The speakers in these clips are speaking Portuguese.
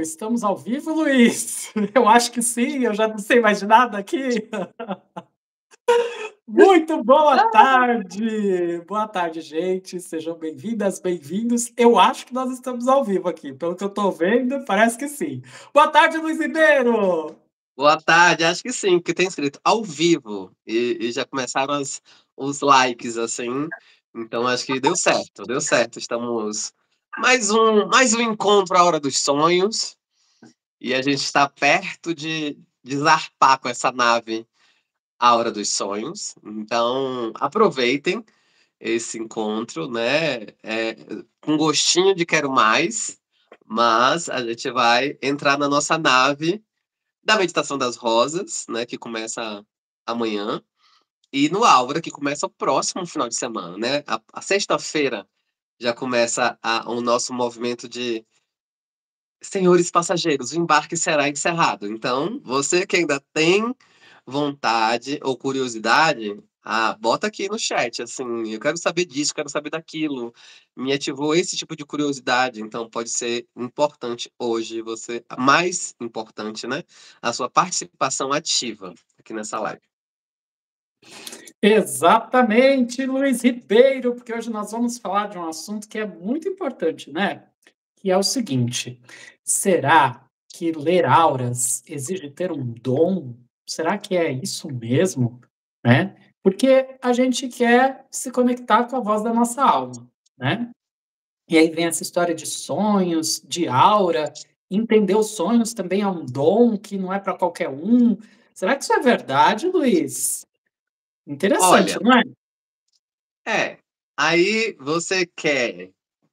Estamos ao vivo, Luiz? Eu acho que sim, eu já não sei mais de nada aqui. Muito boa tarde, gente. Sejam bem-vindas, bem-vindos. Eu acho que nós estamos ao vivo aqui, pelo que eu estou vendo, parece que sim. Boa tarde, Luiz Ribeiro. Boa tarde, acho que sim, porque tem escrito ao vivo e já começaram os likes, assim. Então acho que deu certo, deu certo. Estamos mais um encontro à hora dos sonhos e a gente está perto de zarpar com essa nave à hora dos sonhos. Então aproveitem esse encontro, né? Com gostinho de quero mais, mas a gente vai entrar na nossa nave da Meditação das Rosas, né, que começa amanhã, e no Álvaro, que começa o próximo final de semana, né? A sexta-feira já começa o nosso movimento de senhores passageiros, o embarque será encerrado. Então, você que ainda tem vontade ou curiosidade, bota aqui no chat, assim, eu quero saber disso, quero saber daquilo. Me ativou esse tipo de curiosidade, então pode ser importante hoje você, mais importante, né? A sua participação ativa aqui nessa live. Exatamente, Luiz Ribeiro, porque hoje nós vamos falar de um assunto que é muito importante, né? Que é o seguinte: será que ler auras exige ter um dom? Será que é isso mesmo? Né? Porque a gente quer se conectar com a voz da nossa alma, né? E aí vem essa história de sonhos, de aura. Entender os sonhos também é um dom que não é para qualquer um. Será que isso é verdade, Luiz? Interessante, Olha, não é? é, aí você quer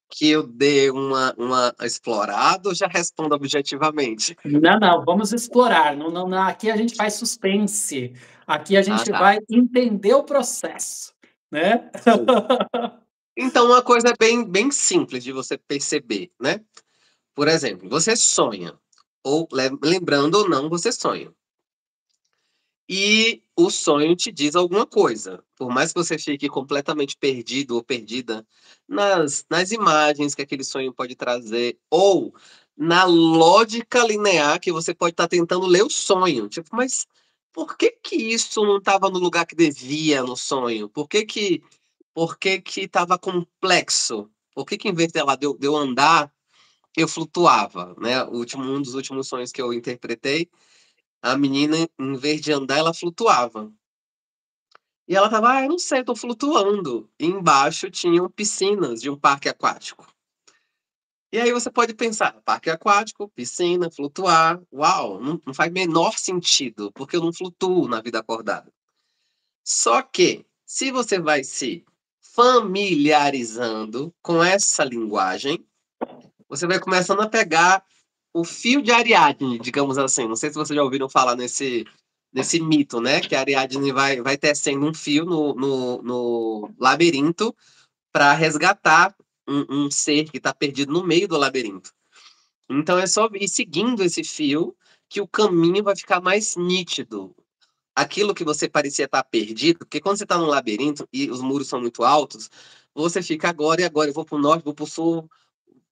que eu dê uma explorada ou já responda objetivamente? Não, não, vamos explorar. Não, não, não, aqui a gente faz suspense. Aqui a Ah, gente tá. vai entender o processo, né? Então, uma coisa bem simples de você perceber, né? Por exemplo, você sonha, ou lembrando ou não, você sonha. E o sonho te diz alguma coisa. Por mais que você fique completamente perdido ou perdida nas imagens que aquele sonho pode trazer, ou na lógica linear que você pode estar tentando ler o sonho. Tipo, mas por que que isso não estava no lugar que devia no sonho? Por que que estava complexo? Por que que em vez de eu andar, eu flutuava, né? Um dos últimos sonhos que eu interpretei, a menina, em vez de andar, ela flutuava. E ela tava, eu não sei, eu tô flutuando. E embaixo tinham piscinas de um parque aquático. E aí você pode pensar, parque aquático, piscina, flutuar. Uau, não faz menor sentido, porque eu não flutuo na vida acordada. Só que, se você vai se familiarizando com essa linguagem, você vai começando a pegar o fio de Ariadne, digamos assim. Não sei se vocês já ouviram falar nesse mito, né? Que a Ariadne vai tecendo um fio no labirinto para resgatar um ser que está perdido no meio do labirinto. Então é só ir seguindo esse fio que o caminho vai ficar mais nítido. Aquilo que você parecia estar perdido, porque quando você está num labirinto e os muros são muito altos, você fica agora e agora, eu vou para o norte, vou para o sul,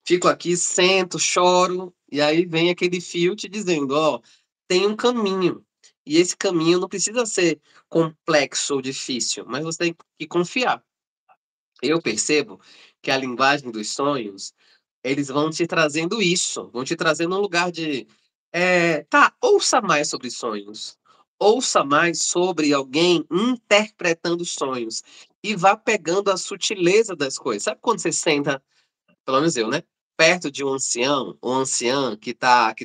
fico aqui, sento, choro, e aí vem aquele fio te dizendo, ó, tem um caminho. E esse caminho não precisa ser complexo ou difícil, mas você tem que confiar. Eu percebo que a linguagem dos sonhos, eles vão te trazendo isso, vão te trazendo um lugar de, tá, ouça mais sobre sonhos. Ouça mais sobre alguém interpretando sonhos e vá pegando a sutileza das coisas. Sabe quando você senta, pelo menos eu, né? Perto de um ancião ou anciã que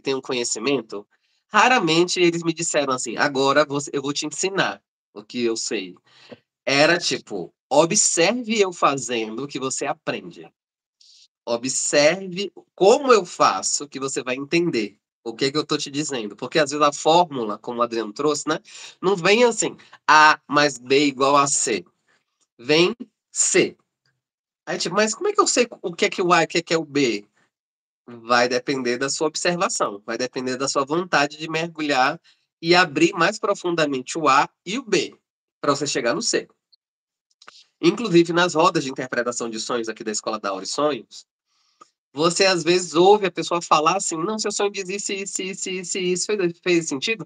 tem um conhecimento, raramente eles me disseram assim: agora eu vou te ensinar o que eu sei. Era tipo, observe eu fazendo que você aprende. Observe como eu faço que você vai entender o que que eu tô te dizendo. Porque às vezes a fórmula, como o Adriano trouxe, né? Não vem assim, A mais B igual a C. Vem C. Aí, tipo, mas como é que eu sei o que é o A e o que é o B? Vai depender da sua observação, vai depender da sua vontade de mergulhar e abrir mais profundamente o A e o B, para você chegar no C. Inclusive, nas rodas de interpretação de sonhos aqui da Escola da Hora e Sonhos, Você às vezes ouve a pessoa falar assim, não, seu sonho diz isso, isso, fez sentido?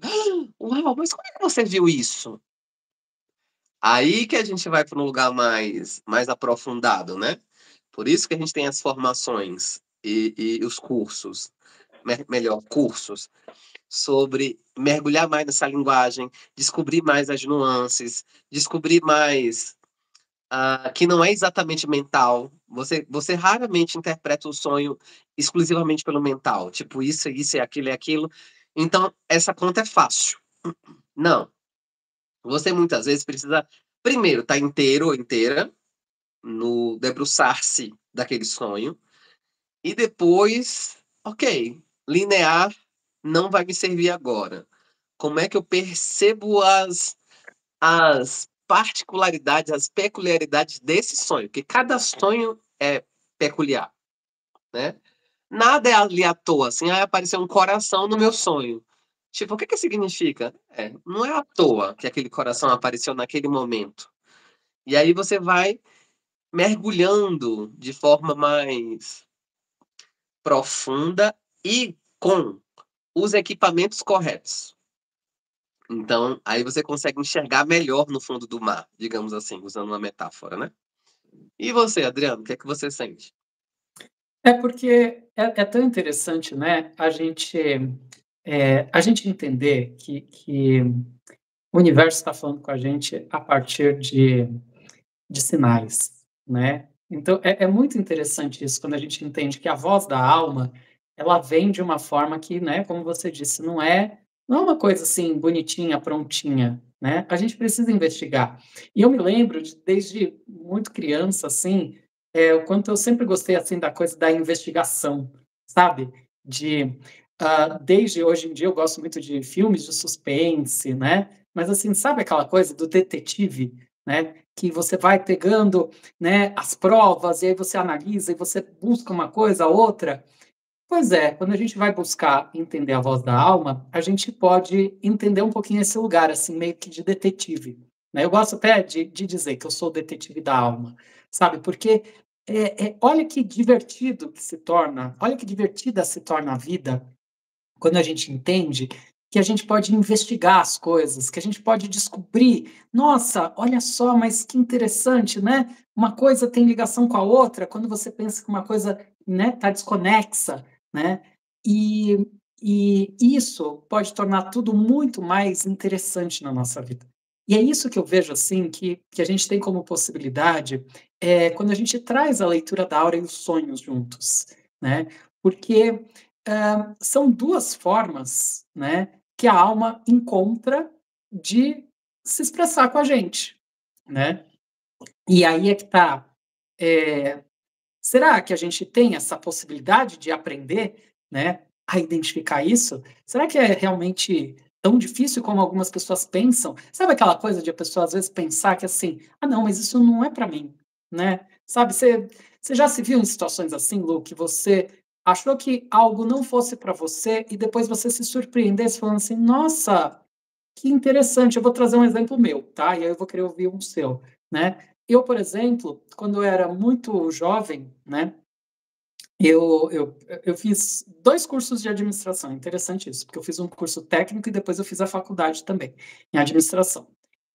Uau, mas como é que você viu isso? Aí que a gente vai para um lugar mais aprofundado, né? Por isso que a gente tem as formações e os cursos, melhor, cursos, sobre mergulhar mais nessa linguagem, descobrir mais as nuances, descobrir mais que não é exatamente mental. Você raramente interpreta o sonho exclusivamente pelo mental, tipo isso, é aquilo. Então, essa conta é fácil. Não. Você muitas vezes precisa, primeiro, estar inteiro ou inteira no debruçar-se daquele sonho, e depois, ok, linear não vai me servir agora. Como é que eu percebo as particularidades, as peculiaridades desse sonho? Porque cada sonho é peculiar, né? Nada é ali à toa, assim, apareceu um coração no meu sonho. Tipo, o que que significa? Não é à toa que aquele coração apareceu naquele momento. E aí você vai mergulhando de forma mais profunda e com os equipamentos corretos. Então, aí você consegue enxergar melhor no fundo do mar, digamos assim, usando uma metáfora, né? E você, Adriano, o que é que você sente? É porque é tão interessante, né, a gente entender que o universo está falando com a gente a partir de sinais, né. Então é muito interessante isso, quando a gente entende que a voz da alma, ela vem de uma forma que, né, como você disse, não é uma coisa, assim, bonitinha, prontinha, né, a gente precisa investigar. E eu me lembro desde muito criança, assim, o quanto eu sempre gostei, assim, da coisa da investigação, sabe, de, desde hoje em dia eu gosto muito de filmes de suspense, né, mas, assim, sabe aquela coisa do detetive, né, que você vai pegando, né, as provas, e aí você analisa, e você busca uma coisa, outra. Pois é, quando a gente vai buscar entender a voz da alma, a gente pode entender um pouquinho esse lugar, assim, meio que de detetive, né. Eu gosto até de dizer que eu sou o detetive da alma, sabe, porque, olha que divertido que se torna, olha que divertida se torna a vida quando a gente entende que a gente pode investigar as coisas, que a gente pode descobrir, nossa, olha só, mas que interessante, né? Uma coisa tem ligação com a outra, quando você pensa que uma coisa, né, está desconexa, né? E, e isso pode tornar tudo muito mais interessante na nossa vida. E é isso que eu vejo assim, que a gente tem como possibilidade quando a gente traz a leitura da aura e os sonhos juntos, né? Porque são 2 formas, né, que a alma encontra de se expressar com a gente, né. E aí é que tá, eh, será que a gente tem essa possibilidade de aprender, né, a identificar isso? Será que é realmente tão difícil como algumas pessoas pensam? Sabe aquela coisa de a pessoa às vezes pensar que assim: "Ah não, mas isso não é para mim", né. Sabe, você já se viu em situações assim, Lu, que você achou que algo não fosse para você e depois você se surpreendesse falando assim: "Nossa, que interessante". Eu vou trazer um exemplo meu, tá, e aí eu vou querer ouvir um seu, né. Eu, por exemplo, quando eu era muito jovem, né, eu fiz 2 cursos de administração, interessante isso, porque eu fiz um curso técnico e depois eu fiz a faculdade também, em administração.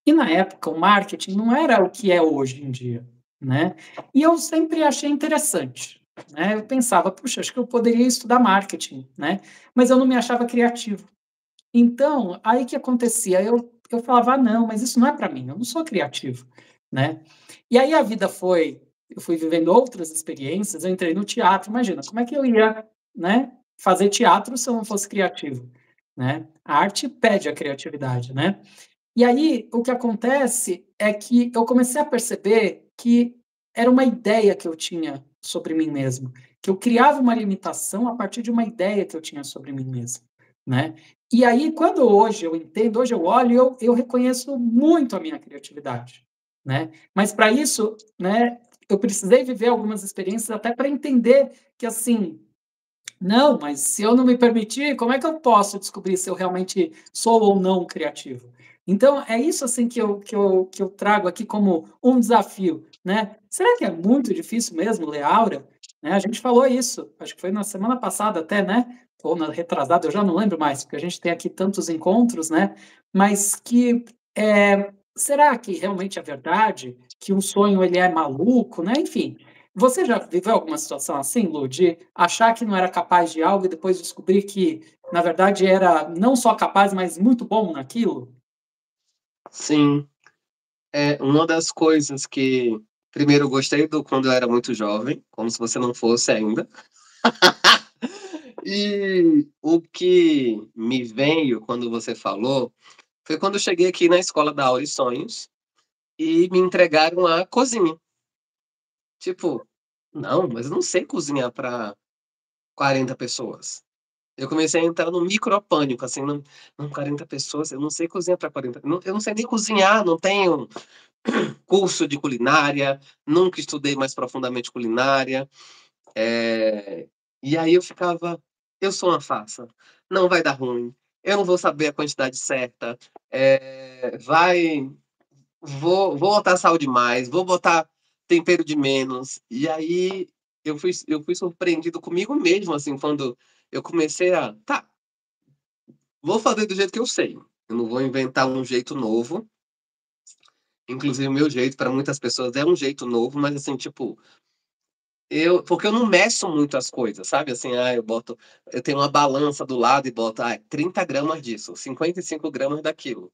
E na época o marketing não era o que é hoje em dia, né, e eu sempre achei interessante, né, eu pensava: "Puxa, acho que eu poderia estudar marketing", né, mas eu não me achava criativo. Então, aí que acontecia, eu falava: "Ah não, mas isso não é para mim, eu não sou criativo", né. E aí a vida foi eu fui vivendo outras experiências, eu entrei no teatro, imagina, como é que eu ia, né, fazer teatro se eu não fosse criativo, né. A arte pede a criatividade, né. E aí, o que acontece é que eu comecei a perceber que era uma ideia que eu tinha sobre mim mesmo, que eu criava uma limitação a partir de uma ideia que eu tinha sobre mim mesmo, né. E aí, quando hoje eu entendo, hoje eu olho e eu reconheço muito a minha criatividade, né. Mas para isso, né, eu precisei viver algumas experiências até para entender que, assim, não, mas se eu não me permitir, como é que eu posso descobrir se eu realmente sou ou não criativo? Então, é isso assim que eu trago aqui como um desafio, né. Será que é muito difícil mesmo ler aura? né? A gente falou isso, acho que foi na semana passada até, né? Ou na retrasada, eu já não lembro mais, porque a gente tem aqui tantos encontros, né? Mas que será que realmente é verdade que um sonho ele é maluco, né? Enfim, você já viveu alguma situação assim, Lu, de achar que não era capaz de algo e depois descobrir que, na verdade, era não só capaz, mas muito bom naquilo? Sim, é uma das coisas que primeiro eu gostei do quando eu era muito jovem, como se você não fosse ainda. E o que me veio quando você falou foi quando eu cheguei aqui na escola da Aura e Sonhos e me entregaram a cozinha. Tipo, não, mas eu não sei cozinhar para 40 pessoas. Eu comecei a entrar no micropânico, assim, não, não, 40 pessoas, eu não sei cozinhar para 40, eu não sei nem cozinhar, não tenho curso de culinária, nunca estudei mais profundamente culinária. E aí eu ficava, eu sou uma farsa, não vai dar ruim, eu não vou saber a quantidade certa, vou botar sal demais, vou botar tempero de menos. E aí eu fui surpreendido comigo mesmo, assim, quando eu comecei tá, vou fazer do jeito que eu sei. Eu não vou inventar um jeito novo. Inclusive, o meu jeito, para muitas pessoas, é um jeito novo, mas assim, tipo, porque eu não meço muito as coisas, sabe? Assim, eu tenho uma balança do lado e boto, 30 gramas disso, 55 gramas daquilo.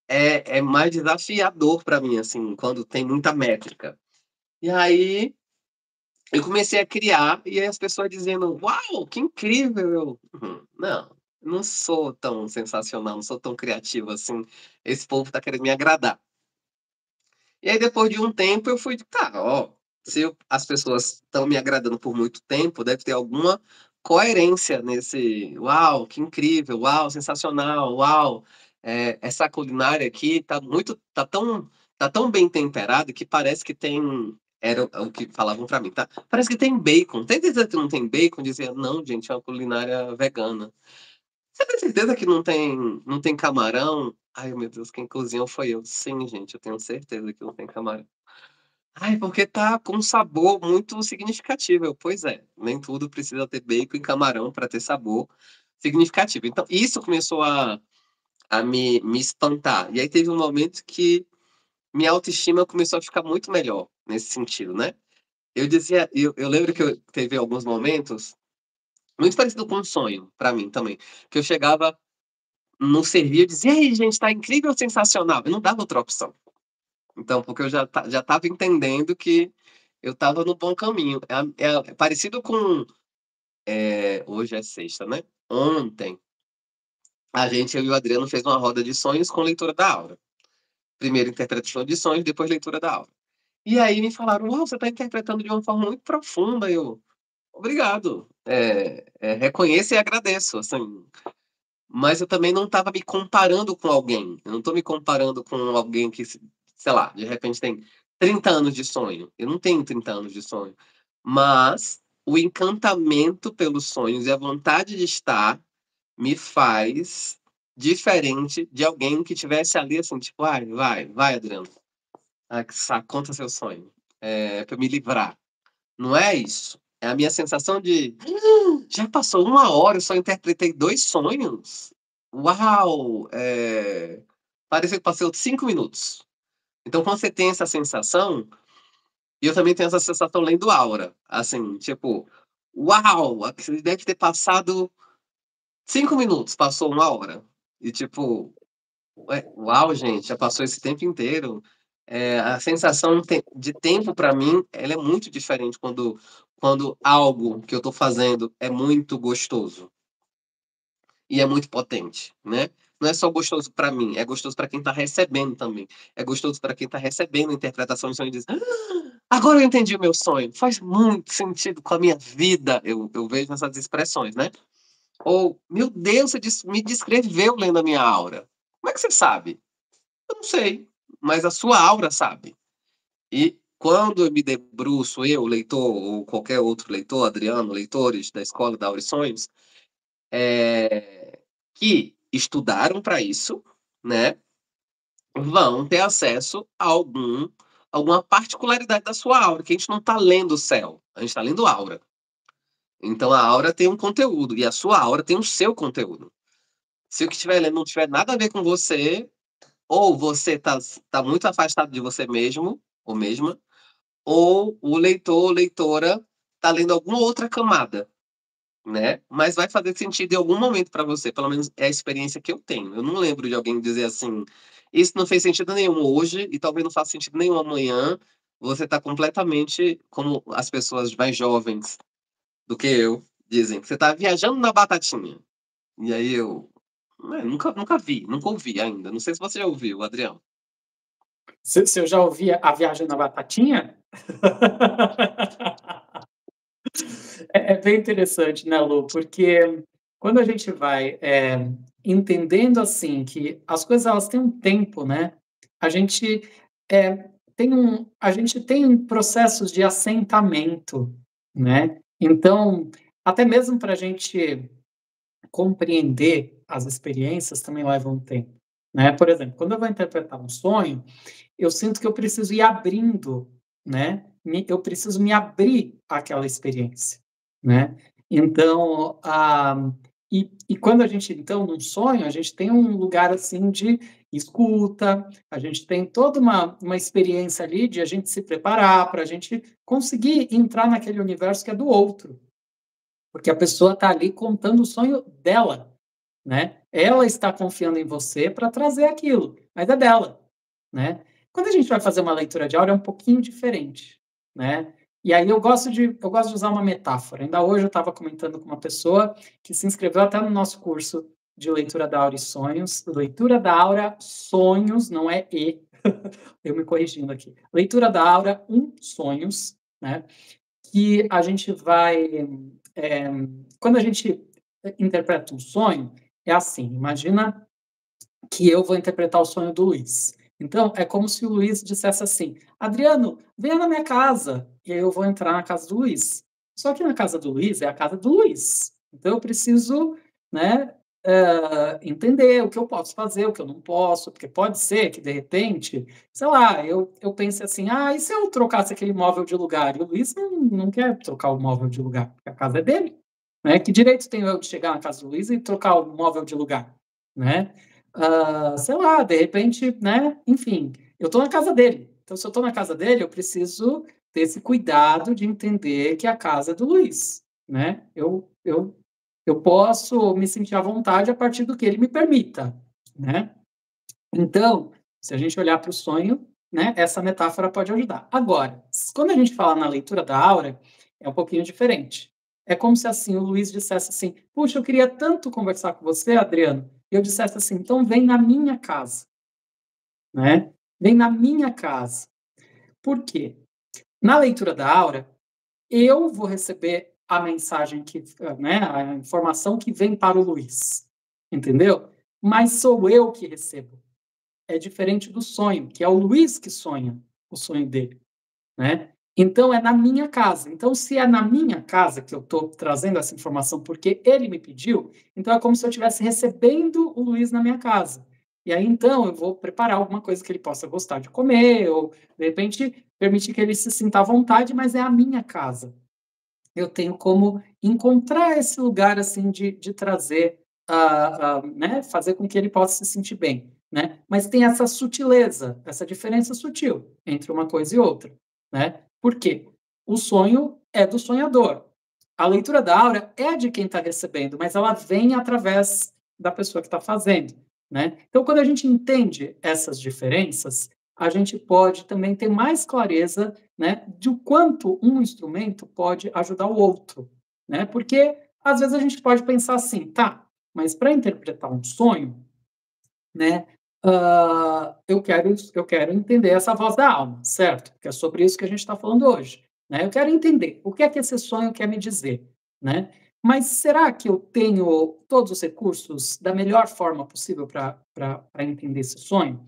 É mais desafiador para mim, assim, quando tem muita métrica. E aí eu comecei a criar, e aí as pessoas dizendo, uau, que incrível! Não, não sou tão sensacional, não sou tão criativo assim. Esse povo tá querendo me agradar. E aí, depois de um tempo, eu fui, tá, ó, se as pessoas estão me agradando por muito tempo, deve ter alguma coerência nesse, uau, que incrível, uau, sensacional, uau, essa culinária aqui tá tão bem temperada que parece que tem, era o que falavam pra mim, tá? Parece que tem bacon. Tem certeza que não tem bacon? Dizia, não, gente, é uma culinária vegana. Você tem certeza que não tem camarão? Ai, meu Deus, quem cozinhou foi eu. Sim, gente, eu tenho certeza que não tem camarão. Ai, porque tá com um sabor muito significativo. Pois é, nem tudo precisa ter bacon e camarão para ter sabor significativo. Então, isso começou a me espantar. E aí teve um momento que minha autoestima começou a ficar muito melhor nesse sentido, né? Eu lembro que teve alguns momentos, muito parecido com um sonho, para mim também, que eu chegava no servia e dizia: "E aí, gente, tá incrível, sensacional". Eu não dava outra opção. Então, porque eu já estava entendendo que eu estava no bom caminho. É parecido com, hoje é sexta, né? Ontem, eu e o Adriano fez uma roda de sonhos com leitura da aura. Primeiro interpretação de sonhos, depois leitura da aura. E aí me falaram: "Uau, você está interpretando de uma forma muito profunda". Eu: "Obrigado, reconheço e agradeço", assim. Mas eu também não estava me comparando com alguém. Eu não estou me comparando com alguém que, sei lá, de repente tem 30 anos de sonho. Eu não tenho 30 anos de sonho. Mas o encantamento pelos sonhos e a vontade de estar me faz diferente de alguém que tivesse ali assim, tipo, ai, vai, Adriano. Ai, que saco, conta seu sonho. É para me livrar. Não é isso. É a minha sensação de já passou uma hora, eu só interpretei 2 sonhos? Uau! Pareceu que passou 5 minutos. Então, quando você tem essa sensação, e eu também tenho essa sensação lendo aura, assim, tipo, uau! Aqui deve ter passado 5 minutos, passou uma hora. E tipo, uau, gente, já passou esse tempo inteiro. A sensação de tempo para mim, ela é muito diferente quando algo que eu estou fazendo é muito gostoso e é muito potente, né? Não é só gostoso para mim, é gostoso para quem está recebendo também. É gostoso para quem está recebendo a interpretação de sonho e diz: agora eu entendi o meu sonho, faz muito sentido com a minha vida. Eu vejo essas expressões, né? Ou, meu Deus, você me descreveu lendo a minha aura. Como é que você sabe? Eu não sei, mas a sua aura sabe. E quando eu me debruço, eu, leitor, ou qualquer outro leitor, Adriano, leitores da Escola da Aura e Sonhos, que estudaram para isso, né, vão ter acesso a algum alguma particularidade da sua aura, que a gente não está lendo o céu, a gente está lendo aura. Então a aura tem um conteúdo e a sua aura tem o seu conteúdo. Se o que estiver lendo não tiver nada a ver com você, ou você tá muito afastado de você mesmo, ou mesma, ou o leitor ou leitora tá lendo alguma outra camada, né? Mas vai fazer sentido em algum momento para você, pelo menos é a experiência que eu tenho. Eu não lembro de alguém dizer assim, isso não fez sentido nenhum hoje e talvez não faça sentido nenhum amanhã. Você tá completamente como as pessoas mais jovens do que eu dizem, que você tá viajando na batatinha. E aí eu nunca vi, nunca ouvi ainda. Não sei se você já ouviu, Adriano. Se eu já ouvi A Viagem na Batatinha? É bem interessante, né, Lu? Porque quando a gente vai entendendo assim que as coisas elas têm um tempo, né? A gente a gente tem processos de assentamento, né? Então, até mesmo para a gente compreender as experiências também leva um tempo, né? Por exemplo, quando eu vou interpretar um sonho, eu sinto que eu preciso ir abrindo, né? Eu preciso me abrir àquela experiência, né? Então, e quando a gente, então, num sonho, a gente tem um lugar, assim, de escuta, a gente tem toda uma experiência ali de a gente se preparar para a gente conseguir entrar naquele universo que é do outro, porque a pessoa está ali contando o sonho dela, né? Ela está confiando em você para trazer aquilo, mas é dela, né? Quando a gente vai fazer uma leitura de aura é um pouquinho diferente, né? E aí eu gosto de usar uma metáfora. Ainda hoje eu estava comentando com uma pessoa que se inscreveu até no nosso curso de leitura da aura e sonhos. Leitura da aura, sonhos, não é e. Eu me corrigindo aqui. Leitura da aura, sonhos, né? Que a gente vai é, quando a gente interpreta um sonho, é assim, imagina que eu vou interpretar o sonho do Luiz. Então, é como se o Luiz dissesse assim, Adriano, venha na minha casa. E aí eu vou entrar na casa do Luiz. Só que na casa do Luiz é a casa do Luiz. Então, eu preciso, né, entender o que eu posso fazer, o que eu não posso, porque pode ser que, de repente, sei lá, eu pense assim, e se eu trocasse aquele móvel de lugar? E o Luiz não quer trocar o móvel de lugar, porque a casa é dele. Né? Que direito tenho eu de chegar na casa do Luiz e trocar o móvel de lugar? Né? Sei lá, de repente, né? Enfim, eu estou na casa dele. Então, se eu estou na casa dele, eu preciso ter esse cuidado de entender que a casa é do Luiz, né? Eu posso me sentir à vontade a partir do que ele me permita, né? Então, se a gente olhar para o sonho, né, essa metáfora pode ajudar. Agora, quando a gente fala na leitura da aura, é um pouquinho diferente. É como se assim o Luiz dissesse assim: puxa, eu queria tanto conversar com você, Adriano. E eu dissesse assim: então vem na minha casa, né? Vem na minha casa. Por quê? Na leitura da aura, eu vou receber a mensagem que, né, a informação que vem para o Luiz, entendeu? Mas sou eu que recebo. É diferente do sonho, que é o Luiz que sonha o sonho dele, né? Então é na minha casa. Então, se é na minha casa que eu estou trazendo essa informação porque ele me pediu, então é como se eu estivesse recebendo o Luiz na minha casa. E aí, então, eu vou preparar alguma coisa que ele possa gostar de comer, ou, de repente, permitir que ele se sinta à vontade, mas é a minha casa. Eu tenho como encontrar esse lugar, assim, de trazer, né, fazer com que ele possa se sentir bem, né? Mas tem essa sutileza, essa diferença sutil entre uma coisa e outra, né? Por quê? O sonho é do sonhador. A leitura da aura é de quem está recebendo, mas ela vem através da pessoa que está fazendo, né? Então, quando a gente entende essas diferenças, a gente pode também ter mais clareza, né, de o quanto um instrumento pode ajudar o outro, né? Porque às vezes a gente pode pensar assim, tá, mas para interpretar um sonho, né, eu quero entender essa voz da alma, certo? Porque é sobre isso que a gente está falando hoje, né? Eu quero entender o que é que esse sonho quer me dizer, né? Mas será que eu tenho todos os recursos da melhor forma possível para entender esse sonho?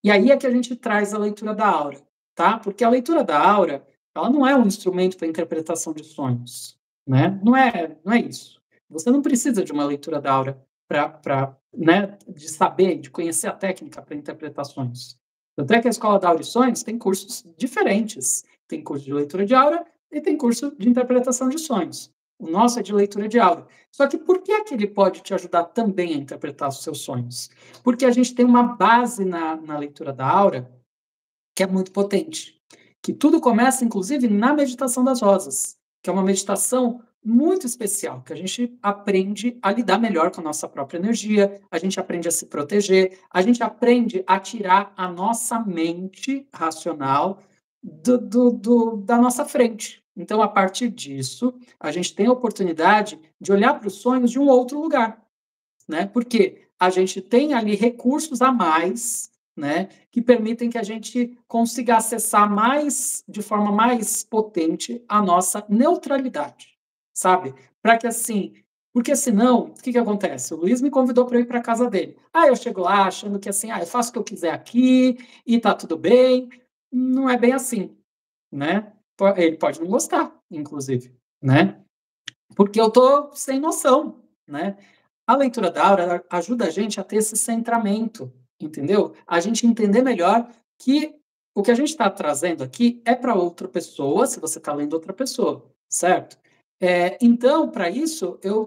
E aí é que a gente traz a leitura da aura, tá? Porque a leitura da aura, ela não é um instrumento para interpretação de sonhos, né? Não é isso. Você não precisa de uma leitura da aura para, né, de saber, de conhecer a técnica para interpretações. Tanto é que a Escola da Aura e Sonhos tem cursos diferentes. Tem curso de leitura de aura e tem curso de interpretação de sonhos. O nosso é de leitura de aura. Só que por que é que ele pode te ajudar também a interpretar os seus sonhos? Porque a gente tem uma base na leitura da aura que é muito potente. Que tudo começa, inclusive, na meditação das rosas, que é uma meditação muito especial, que a gente aprende a lidar melhor com a nossa própria energia, a gente aprende a se proteger, a gente aprende a tirar a nossa mente racional da nossa frente. Então, a partir disso, a gente tem a oportunidade de olhar para os sonhos de um outro lugar, né? Porque a gente tem ali recursos a mais, né, que permitem que a gente consiga acessar mais, de forma mais potente, a nossa neutralidade, sabe? Para que assim, porque senão, o que que acontece? O Luiz me convidou para ir para casa dele. Ah, eu chego lá achando que assim, eu faço o que eu quiser aqui e tá tudo bem. Não é bem assim, né? Ele pode não gostar, inclusive, né? Porque eu tô sem noção, né? A leitura da aura ajuda a gente a ter esse centramento, entendeu? A gente entender melhor que o que a gente está trazendo aqui é para outra pessoa, se você está lendo outra pessoa, certo? Então, para isso, eu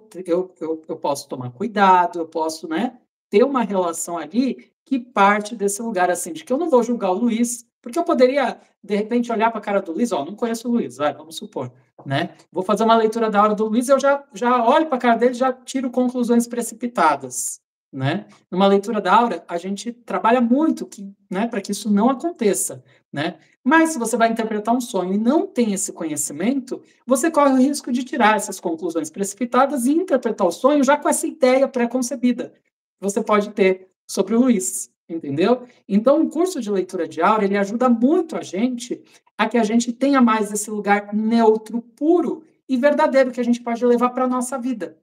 posso tomar cuidado, eu posso, né, ter uma relação ali que parte desse lugar, assim, de que eu não vou julgar o Luiz, porque eu poderia, de repente, olhar para a cara do Luiz, ó, não conheço o Luiz, vamos supor, né? Vou fazer uma leitura da aura do Luiz, eu já olho para a cara dele, já tiro conclusões precipitadas, né? Numa leitura da aura, a gente trabalha muito né, para que isso não aconteça, né? Mas se você vai interpretar um sonho e não tem esse conhecimento, você corre o risco de tirar essas conclusões precipitadas e interpretar o sonho já com essa ideia pré-concebida que você pode ter sobre o Luiz, entendeu? Então, o curso de leitura de aura, ele ajuda muito a gente que a gente tenha mais esse lugar neutro, puro e verdadeiro que a gente pode levar para a nossa vida,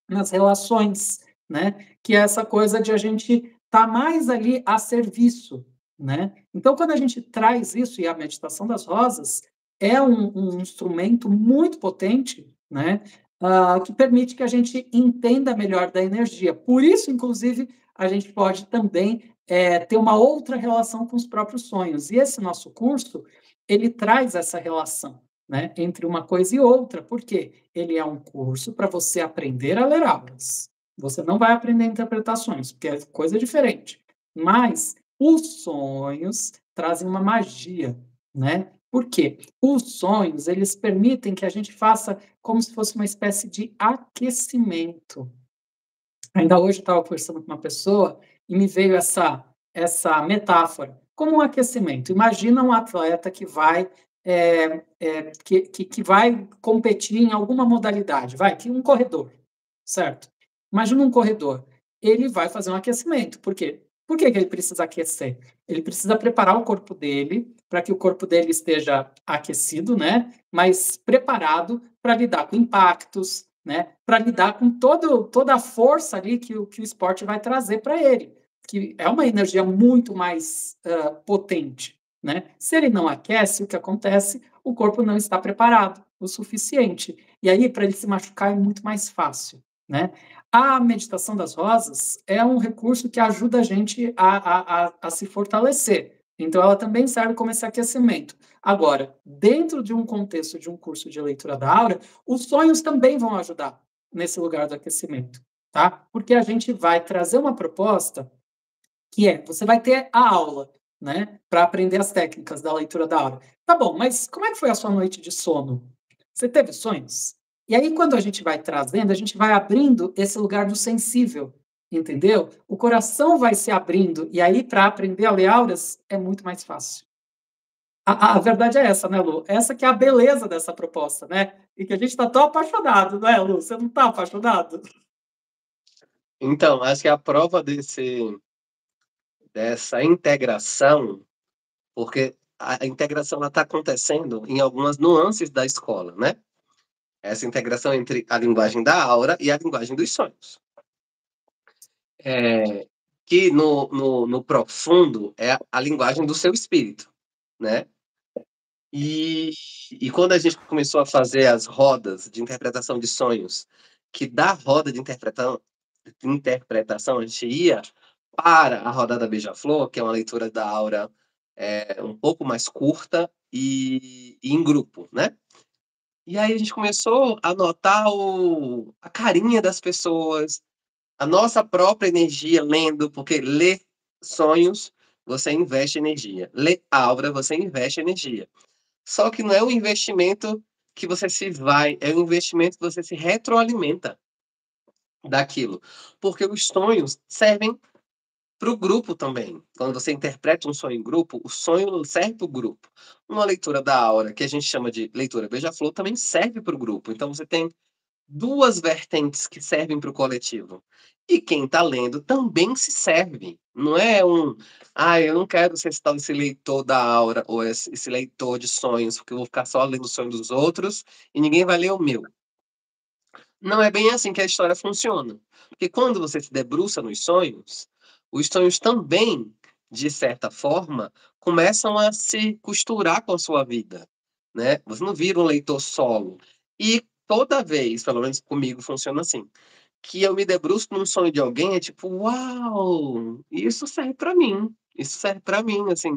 nas relações, né? Que é essa coisa de a gente estar mais ali a serviço, né? Então, quando a gente traz isso, e a meditação das rosas é um instrumento muito potente, né? Que permite que a gente entenda melhor da energia. Por isso, inclusive, a gente pode também ter uma outra relação com os próprios sonhos. E esse nosso curso, ele traz essa relação, né, entre uma coisa e outra. Por quê? Ele é um curso para você aprender a ler auras. Você não vai aprender interpretações, porque é coisa diferente. Mas os sonhos trazem uma magia, né? Por quê? Os sonhos, eles permitem que a gente faça como se fosse uma espécie de aquecimento. Ainda hoje eu estava conversando com uma pessoa e me veio essa metáfora, como um aquecimento. Imagina um atleta que vai que vai competir em alguma modalidade, que um corredor, certo? Imagina um corredor, ele vai fazer um aquecimento, por quê? Por que ele precisa aquecer? Ele precisa preparar o corpo dele para que o corpo dele esteja aquecido, né? Mas preparado para lidar com impactos, né? Para lidar com toda a força ali que o esporte vai trazer para ele, que é uma energia muito mais potente, né? Se ele não aquece, o que acontece? O corpo não está preparado o suficiente. E aí, para ele se machucar, é muito mais fácil, né? A meditação das rosas é um recurso que ajuda a gente a se fortalecer. Então, ela também serve como esse aquecimento. Agora, dentro de um contexto de um curso de leitura da aura, os sonhos também vão ajudar nesse lugar do aquecimento, tá? Porque a gente vai trazer uma proposta que você vai ter a aula, né, para aprender as técnicas da leitura da aura. Tá bom, mas como é que foi a sua noite de sono? Você teve sonhos? E aí, quando a gente vai trazendo, a gente vai abrindo esse lugar do sensível, entendeu? O coração vai se abrindo, e aí, para aprender a ler auras, é muito mais fácil. A verdade é essa, né, Lu? Essa que é a beleza dessa proposta, né? E que a gente está tão apaixonado, né, Lu? Você não está apaixonado? Então, acho que a prova dessa integração, porque a integração está acontecendo em algumas nuances da escola, né? Essa integração entre a linguagem da aura e a linguagem dos sonhos. Que no profundo é a linguagem do seu espírito, né? E quando a gente começou a fazer as rodas de interpretação de sonhos, que da roda de interpretação a gente ia para a rodada Beija-Flor, que é uma leitura da aura um pouco mais curta e em grupo, né? E aí a gente começou a notar a carinha das pessoas, a nossa própria energia lendo, porque ler sonhos, você investe energia. Ler aura, você investe energia. Só que não é um investimento que você se vai, é um investimento que você se retroalimenta daquilo. Porque os sonhos servem para o grupo também. Quando você interpreta um sonho em grupo, o sonho serve para o grupo. Uma leitura da aura, que a gente chama de leitura beija-flor, também serve para o grupo. Então você tem duas vertentes que servem para o coletivo. E quem está lendo também se serve. Não é eu não quero ser esse leitor da aura ou esse leitor de sonhos, porque eu vou ficar só lendo o sonho dos outros e ninguém vai ler o meu. Não é bem assim que a história funciona. Porque quando você se debruça nos sonhos, os sonhos também, de certa forma, começam a se costurar com a sua vida, né? Você não vira um leitor solo. E toda vez, pelo menos comigo funciona assim, que eu me debruço num sonho de alguém, é tipo, uau, isso serve para mim. Isso serve para mim, assim,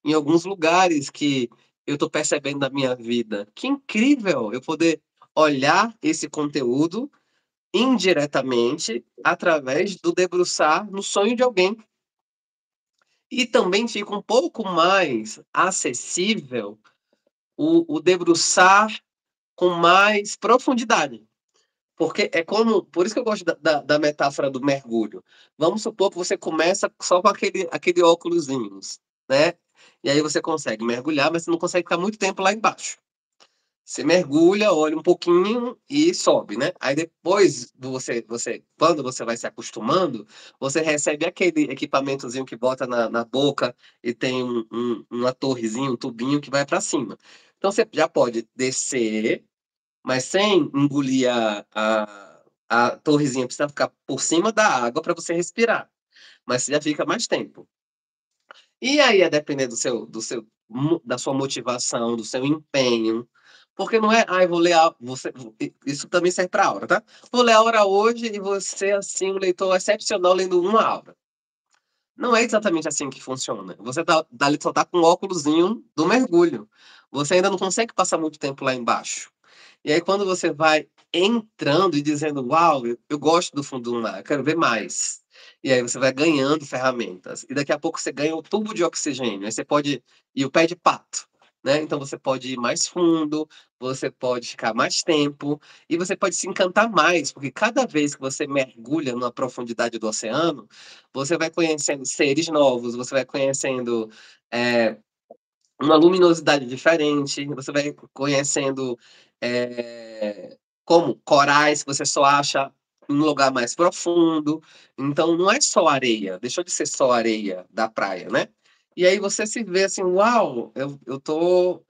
em alguns lugares que eu tô percebendo na minha vida. Que incrível eu poder olhar esse conteúdo indiretamente através do debruçar no sonho de alguém. E também fica um pouco mais acessível o debruçar com mais profundidade. Porque é como. Por isso que eu gosto da metáfora do mergulho. Vamos supor que você começa só com aquele óculosinhos, né? E aí você consegue mergulhar, mas você não consegue ficar muito tempo lá embaixo. Você mergulha, olha um pouquinho e sobe, né? Aí depois quando você vai se acostumando, você recebe aquele equipamentozinho que bota na boca e tem uma torrezinha, um tubinho que vai para cima. Então você já pode descer, mas sem engolir a torrezinha, precisa ficar por cima da água para você respirar. Mas você já fica mais tempo. E aí, a depender da sua motivação, do seu empenho, porque não é, eu vou ler isso também serve para aura, tá? Vou ler a aura hoje e você, assim, um leitor excepcional lendo uma aura. Não é exatamente assim que funciona. Você dali só tá com o óculosinho do mergulho. Você ainda não consegue passar muito tempo lá embaixo. E aí, quando você vai entrando e dizendo, uau, eu gosto do fundo do mar, eu quero ver mais. E aí você vai ganhando ferramentas. E daqui a pouco você ganha o tubo de oxigênio. Aí você pode ir o pé de pato. Né? Então você pode ir mais fundo, você pode ficar mais tempo e você pode se encantar mais, porque cada vez que você mergulha na profundidade do oceano, você vai conhecendo seres novos, você vai conhecendo é, uma luminosidade diferente, você vai conhecendo como corais que você só acha em um lugar mais profundo. Então não é só areia, deixou de ser só areia da praia, né? E aí você se vê assim, uau, eu tô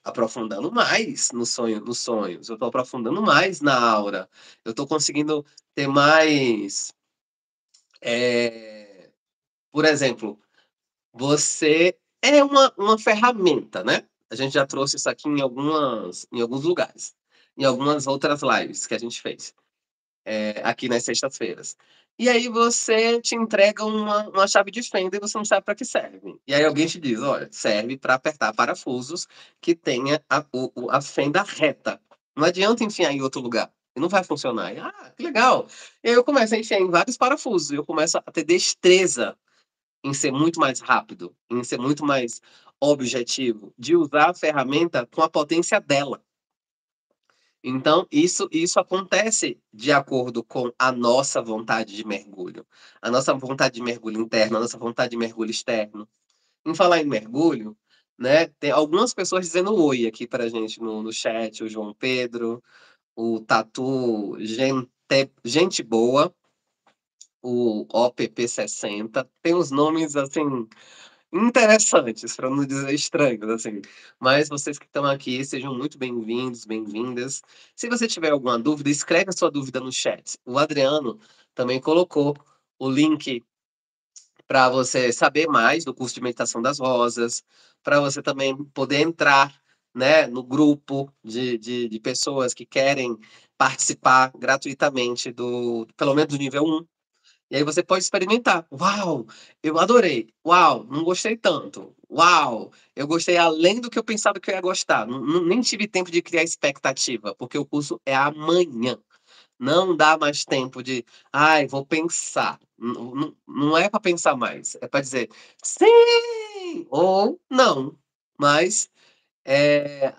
aprofundando mais nos sonhos, eu tô aprofundando mais na aura, eu tô conseguindo ter mais, é, por exemplo, você é uma ferramenta, né? A gente já trouxe isso aqui em alguns lugares, em algumas outras lives que a gente fez, aqui nas sextas-feiras. E aí você te entrega uma chave de fenda e você não sabe para que serve. E aí alguém te diz, olha, serve para apertar parafusos que tenha a fenda reta. Não adianta enfiar em outro lugar. E não vai funcionar. Que legal. E aí eu começo a enfiar em vários parafusos. E eu começo a ter destreza em ser muito mais rápido, em ser muito mais objetivo, de usar a ferramenta com a potência dela. Então, isso acontece de acordo com a nossa vontade de mergulho. A nossa vontade de mergulho interno, a nossa vontade de mergulho externo. Em falar em mergulho, né, tem algumas pessoas dizendo oi aqui pra gente no chat, o João Pedro, o Tatu Gente Boa, o OPP60. Tem uns nomes, assim, interessantes, para não dizer estranhos, assim. Mas vocês que estão aqui, sejam muito bem-vindos, bem-vindas. Se você tiver alguma dúvida, escreve a sua dúvida no chat. O Adriano também colocou o link para você saber mais do curso de meditação das rosas, para você também poder entrar, né, no grupo de pessoas que querem participar gratuitamente pelo menos do nível 1. E aí você pode experimentar. Uau, eu adorei. Uau, não gostei tanto. Uau, eu gostei além do que eu pensava que eu ia gostar. Nem tive tempo de criar expectativa, porque o curso é amanhã. Não dá mais tempo de, ai, vou pensar. Não é para pensar mais, é para dizer sim ou não. Mas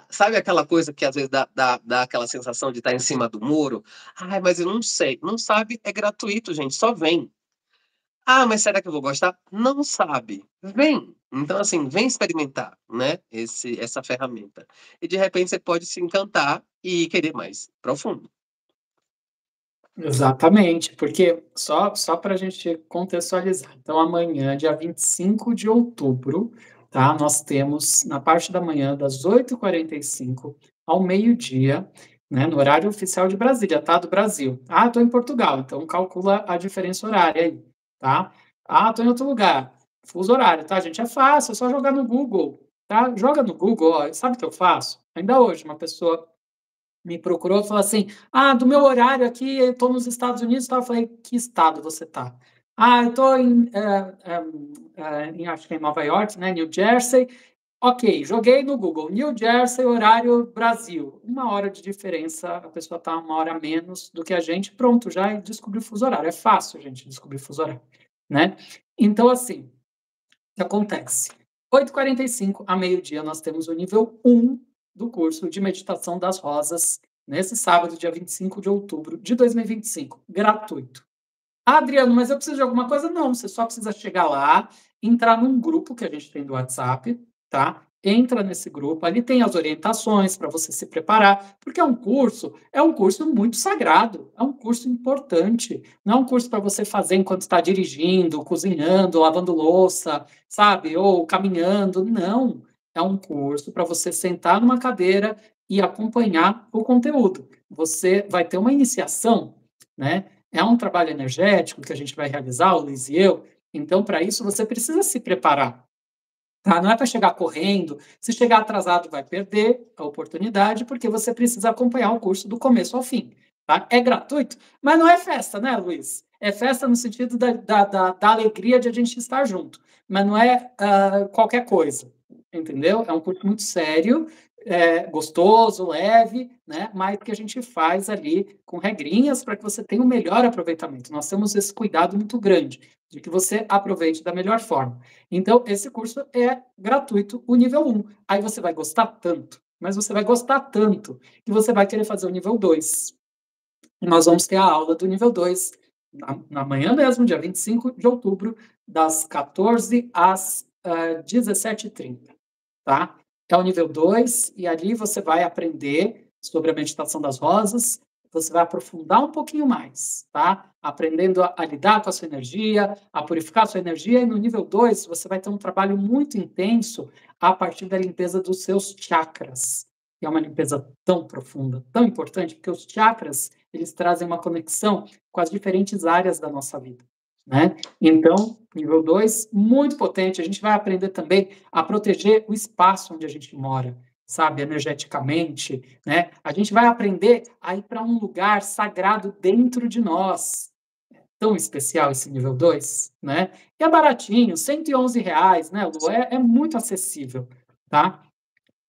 sabe aquela coisa que às vezes dá aquela sensação de estar em cima do muro? Ai, mas eu não sei. Não sabe, é gratuito, gente, só vem. Ah, mas será que eu vou gostar? Não sabe. Vem. Então, assim, vem experimentar, né? Essa ferramenta. E de repente você pode se encantar e querer mais profundo. Exatamente, porque só para a gente contextualizar. Então, amanhã, dia 25 de outubro, tá? Nós temos, na parte da manhã, das 8h45 ao meio-dia, né? No horário oficial de Brasília, tá? Do Brasil. Ah, estou em Portugal, então calcula a diferença horária aí, tá? Ah, estou em outro lugar. Fuso horário, tá, gente? É fácil, é só jogar no Google, tá? Joga no Google, ó, sabe o que eu faço? Ainda hoje, uma pessoa me procurou e falou assim: ah, do meu horário aqui, eu estou nos Estados Unidos, tá? Eu falei: que estado você está? Ah, eu estou acho que é em Nova York, né? New Jersey. Ok, joguei no Google, New Jersey, horário Brasil. 1 hora de diferença, a pessoa está 1 hora a menos do que a gente, pronto, já descobriu o fuso horário. É fácil, gente, descobrir fuso horário, né? Então, assim, que acontece? 8h45 a meio-dia, nós temos o nível 1 do curso de Meditação das Rosas, nesse sábado, dia 25 de outubro de 2025, gratuito. Ah, Adriano, mas eu preciso de alguma coisa? Não, você só precisa chegar lá, entrar num grupo que a gente tem do WhatsApp, tá? Entra nesse grupo, ali tem as orientações para você se preparar, porque é um curso muito sagrado, é um curso importante, não é um curso para você fazer enquanto está dirigindo, cozinhando, lavando louça, sabe? Ou caminhando, não. É um curso para você sentar numa cadeira e acompanhar o conteúdo. Você vai ter uma iniciação, né? É um trabalho energético que a gente vai realizar, o Luiz e eu. Então, para isso, você precisa se preparar. Tá? Não é para chegar correndo. Se chegar atrasado, vai perder a oportunidade, porque você precisa acompanhar o curso do começo ao fim. Tá? É gratuito, mas não é festa, né, Luiz? É festa no sentido da alegria de a gente estar junto, mas não é qualquer coisa, entendeu? É um curso muito sério, gostoso, leve, né? Mas que a gente faz ali com regrinhas para que você tenha o melhor aproveitamento. Nós temos esse cuidado muito grande de que você aproveite da melhor forma. Então, esse curso é gratuito, o nível 1. Aí você vai gostar tanto, mas você vai gostar tanto, que você vai querer fazer o nível 2. E nós vamos ter a aula do nível 2 na manhã mesmo, dia 25 de outubro, das 14 às 17h30, tá? É o nível 2, e ali você vai aprender sobre a meditação das rosas, você vai aprofundar um pouquinho mais, tá? Aprendendo a lidar com a sua energia, a purificar a sua energia, e no nível 2 você vai ter um trabalho muito intenso a partir da limpeza dos seus chakras, que é uma limpeza tão profunda, tão importante, porque os chakras, eles trazem uma conexão com as diferentes áreas da nossa vida, né? Então, nível 2, muito potente. A gente vai aprender também a proteger o espaço onde a gente mora, sabe, energeticamente, né? A gente vai aprender a ir para um lugar sagrado dentro de nós. Tão especial esse nível 2, né? E é baratinho, R$ 111, né, Lu? É muito acessível, tá?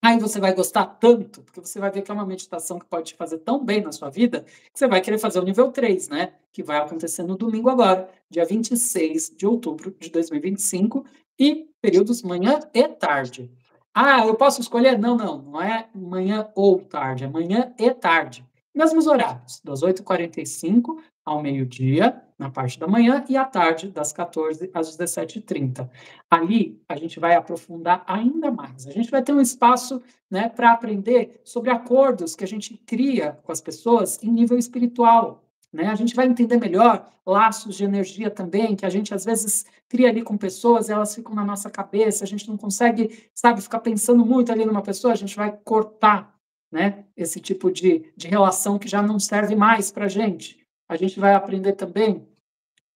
Aí você vai gostar tanto, porque você vai ver que é uma meditação que pode te fazer tão bem na sua vida, que você vai querer fazer o nível 3, né? Que vai acontecer no domingo agora, dia 26 de outubro de 2025, e períodos manhã e tarde. Ah, eu posso escolher? Não, não, não é manhã ou tarde, é manhã e tarde. Mesmos horários, das 8h45 ao meio-dia, na parte da manhã, e à tarde, das 14 às 17h30. Ali, a gente vai aprofundar ainda mais. A gente vai ter um espaço, né, para aprender sobre acordos que a gente cria com as pessoas em nível espiritual. Né? A gente vai entender melhor laços de energia também, que a gente às vezes cria ali com pessoas, elas ficam na nossa cabeça, a gente não consegue, sabe, ficar pensando muito ali numa pessoa, a gente vai cortar, né, esse tipo de relação que já não serve mais para a gente. A gente vai aprender também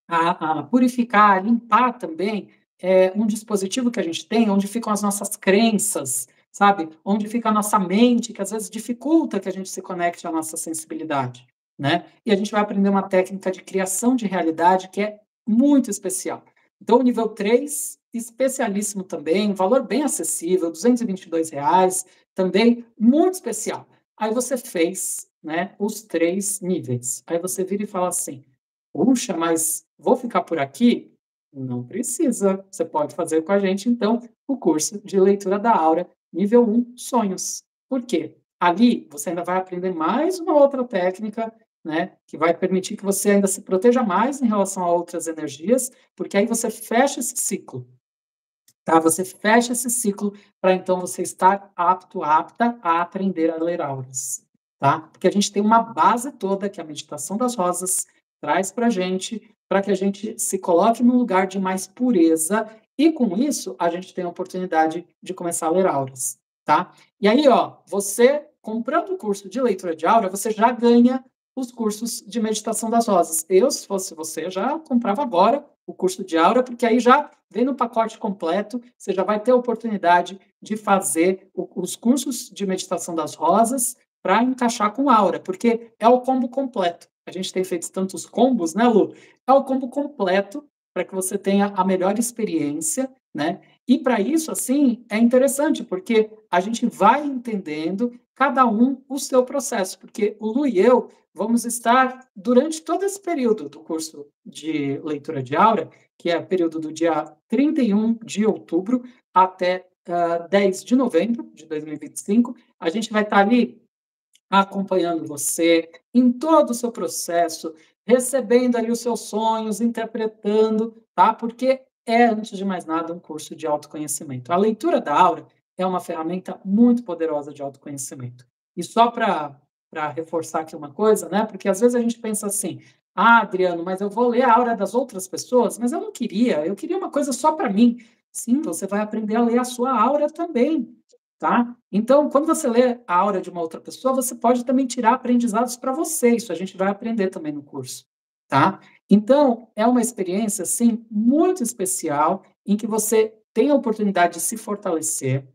a purificar, a limpar também um dispositivo que a gente tem, onde ficam as nossas crenças, sabe? Onde fica a nossa mente, que às vezes dificulta que a gente se conecte à nossa sensibilidade, né? E a gente vai aprender uma técnica de criação de realidade que é muito especial. Então, o nível 3, especialíssimo também, valor bem acessível, R$ 222, também muito especial. Aí você fez, né, os 3 níveis. Aí você vira e fala assim: puxa, mas vou ficar por aqui? Não precisa. Você pode fazer com a gente, então, o curso de leitura da aura, nível 1, sonhos. Por quê? Ali você ainda vai aprender mais uma outra técnica, né, que vai permitir que você ainda se proteja mais em relação a outras energias, porque aí você fecha esse ciclo, tá? Você fecha esse ciclo para então você estar apto, apta a aprender a ler auras, tá? Porque a gente tem uma base toda que a meditação das rosas traz para que a gente se coloque num lugar de mais pureza e com isso a gente tem a oportunidade de começar a ler auras, tá? E aí, ó, você comprando o curso de leitura de aura, você já ganha os cursos de meditação das rosas. Eu, se fosse você, já comprava agora o curso de aura, porque aí já vem no pacote completo, você já vai ter a oportunidade de fazer os cursos de meditação das rosas para encaixar com aura, porque é o combo completo. A gente tem feito tantos combos, né, Lu? É o combo completo para que você tenha a melhor experiência, né? E para isso, assim, é interessante, porque a gente vai entendendo cada um o seu processo, porque o Lu e eu vamos estar durante todo esse período do curso de leitura de aura, que é o período do dia 31 de outubro até 10 de novembro de 2025. A gente vai estar ali acompanhando você em todo o seu processo, recebendo ali os seus sonhos, interpretando, tá? Porque é, antes de mais nada, um curso de autoconhecimento. A leitura da aura é uma ferramenta muito poderosa de autoconhecimento. E só para reforçar aqui uma coisa, né? Porque às vezes a gente pensa assim: ah, Adriano, mas eu vou ler a aura das outras pessoas, mas eu não queria, eu queria uma coisa só para mim. Sim, você vai aprender a ler a sua aura também, tá? Então, quando você lê a aura de uma outra pessoa, você pode também tirar aprendizados para você. Isso a gente vai aprender também no curso, tá? Então, é uma experiência, assim, muito especial, em que você tem a oportunidade de se fortalecer,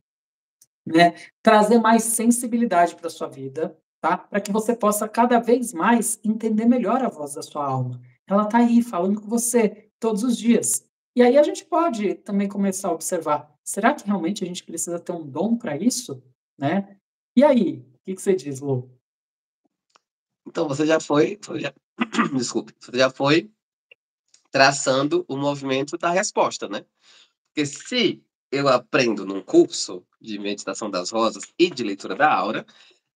né? Trazer mais sensibilidade para a sua vida, tá? Para que você possa cada vez mais entender melhor a voz da sua alma. Ela está aí falando com você todos os dias. E aí a gente pode também começar a observar: será que realmente a gente precisa ter um dom para isso, né? E aí, o que você diz, Lu? Então você já desculpe, você já foi traçando o movimento da resposta, né? Porque se eu aprendo num curso de meditação das rosas e de leitura da aura,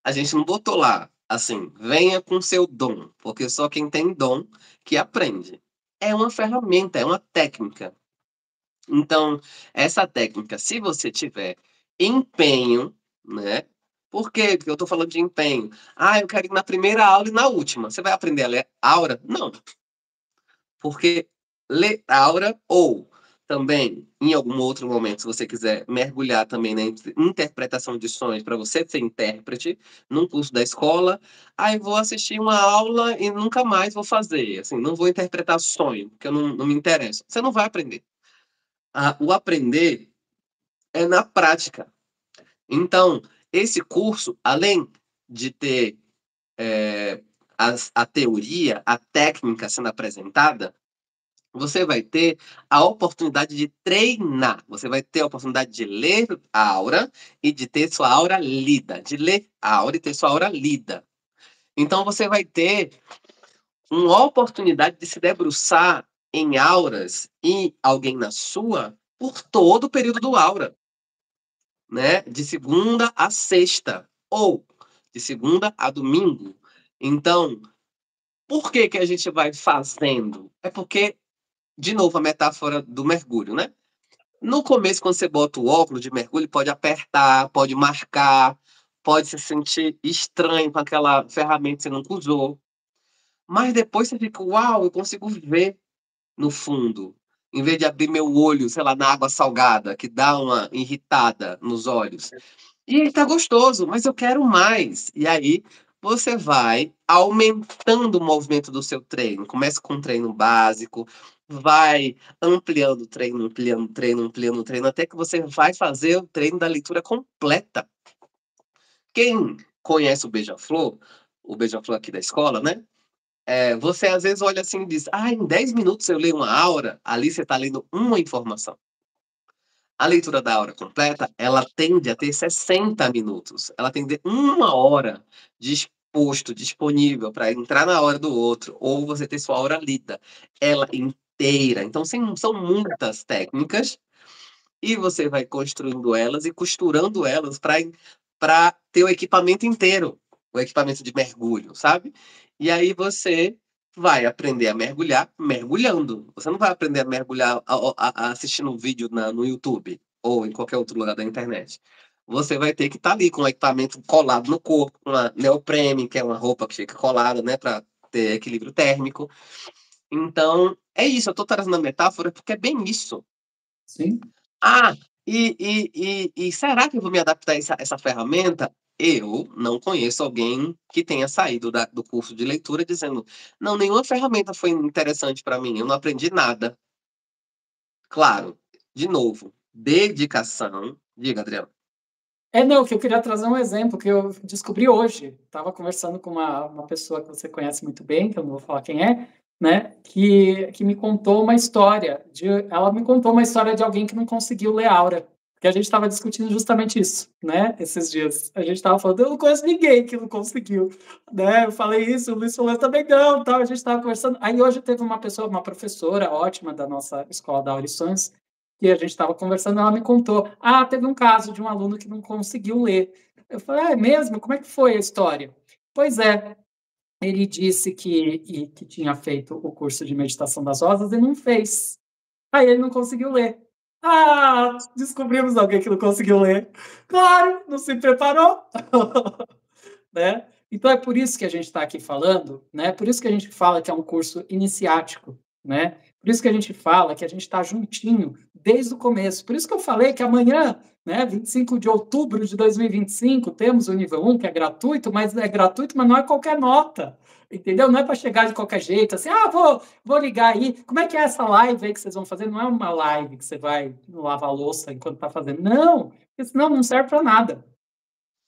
a gente não botou lá, assim, venha com seu dom, porque só quem tem dom que aprende. É uma ferramenta, é uma técnica. Então, essa técnica, se você tiver empenho, né? Por que eu estou falando de empenho? Ah, eu quero ir na primeira aula e na última. Você vai aprender a ler aura? Não, porque ler aura ou também, em algum outro momento, se você quiser mergulhar também na interpretação de sonhos para você ser intérprete, num curso da escola, aí vou assistir uma aula e nunca mais vou fazer. Assim, não vou interpretar sonho, porque eu não me interessa. Você não vai aprender. O aprender é na prática. Então, esse curso, além de ter a teoria, a técnica sendo apresentada, você vai ter a oportunidade de treinar. Você vai ter a oportunidade de ler a aura e de ter sua aura lida. De ler a aura e ter sua aura lida. Então, você vai ter uma oportunidade de se debruçar em auras e alguém na sua por todo o período do aura, né? De segunda a sexta ou de segunda a domingo. Então, por que que a gente vai fazendo? É porque, de novo, a metáfora do mergulho, né? No começo, quando você bota o óculos de mergulho, pode apertar, pode marcar, pode se sentir estranho com aquela ferramenta que você nunca usou. Mas depois você fica, uau, eu consigo ver no fundo. Em vez de abrir meu olho, sei lá, na água salgada, que dá uma irritada nos olhos. E aí tá gostoso, mas eu quero mais. E aí você vai aumentando o movimento do seu treino. Começa com um treino básico, vai ampliando o treino, ampliando o treino, ampliando o treino, até que você vai fazer o treino da leitura completa. Quem conhece o Beija-Flor aqui da escola, né? você às vezes olha assim e diz, em 10 minutos eu leio uma aura, ali você está lendo uma informação. A leitura da aura completa, ela tende a ter 60 minutos. Ela tem de 1 hora disposto, disponível para entrar na hora do outro, ou você ter sua aura lida, ela inteira. Então, são muitas técnicas e você vai construindo elas e costurando elas para ter o equipamento inteiro, o equipamento de mergulho, sabe? E aí você vai aprender a mergulhar mergulhando. Você não vai aprender a mergulhar assistindo um vídeo no YouTube ou em qualquer outro lugar da internet. Você vai ter que estar ali com o equipamento colado no corpo, com a neoprene, que é uma roupa que fica colada, né, para ter equilíbrio térmico. Então, é isso. Eu estou trazendo a metáfora porque é bem isso. Sim. Ah, e será que eu vou me adaptar a essa ferramenta? Eu não conheço alguém que tenha saído do curso de leitura dizendo: não, nenhuma ferramenta foi interessante para mim, eu não aprendi nada. Claro, de novo, dedicação. Diga, Adriano. Não, que eu queria trazer um exemplo que eu descobri hoje. Estava conversando com uma pessoa que você conhece muito bem, que eu não vou falar quem é, né? Que me contou uma história. Ela me contou uma história de alguém que não conseguiu ler Aura. Porque a gente estava discutindo justamente isso, né? Esses dias. A gente estava falando, eu não conheço ninguém que não conseguiu. Né? Eu falei isso, o Luiz falou também não, tal. A gente estava conversando. Aí hoje teve uma pessoa, uma professora ótima da nossa escola da Aurições, que a gente estava conversando, ela me contou, teve um caso de um aluno que não conseguiu ler. Eu falei, é mesmo? Como é que foi a história? Pois é, ele disse que tinha feito o curso de meditação das rosas e não fez. Aí ele não conseguiu ler. Descobrimos alguém que não conseguiu ler. Claro, não se preparou. Né? Então é por isso que a gente está aqui falando, né? Por isso que a gente fala que é um curso iniciático, né? Por isso que a gente fala que a gente está juntinho desde o começo. Por isso que eu falei que amanhã, né, 25 de outubro de 2025, temos o nível 1, que é gratuito, mas não é qualquer nota. Entendeu? Não é para chegar de qualquer jeito, assim, vou ligar aí. Como é que é essa live aí que vocês vão fazer? Não é uma live que você vai lavar a louça enquanto está fazendo. Não, porque senão não serve para nada.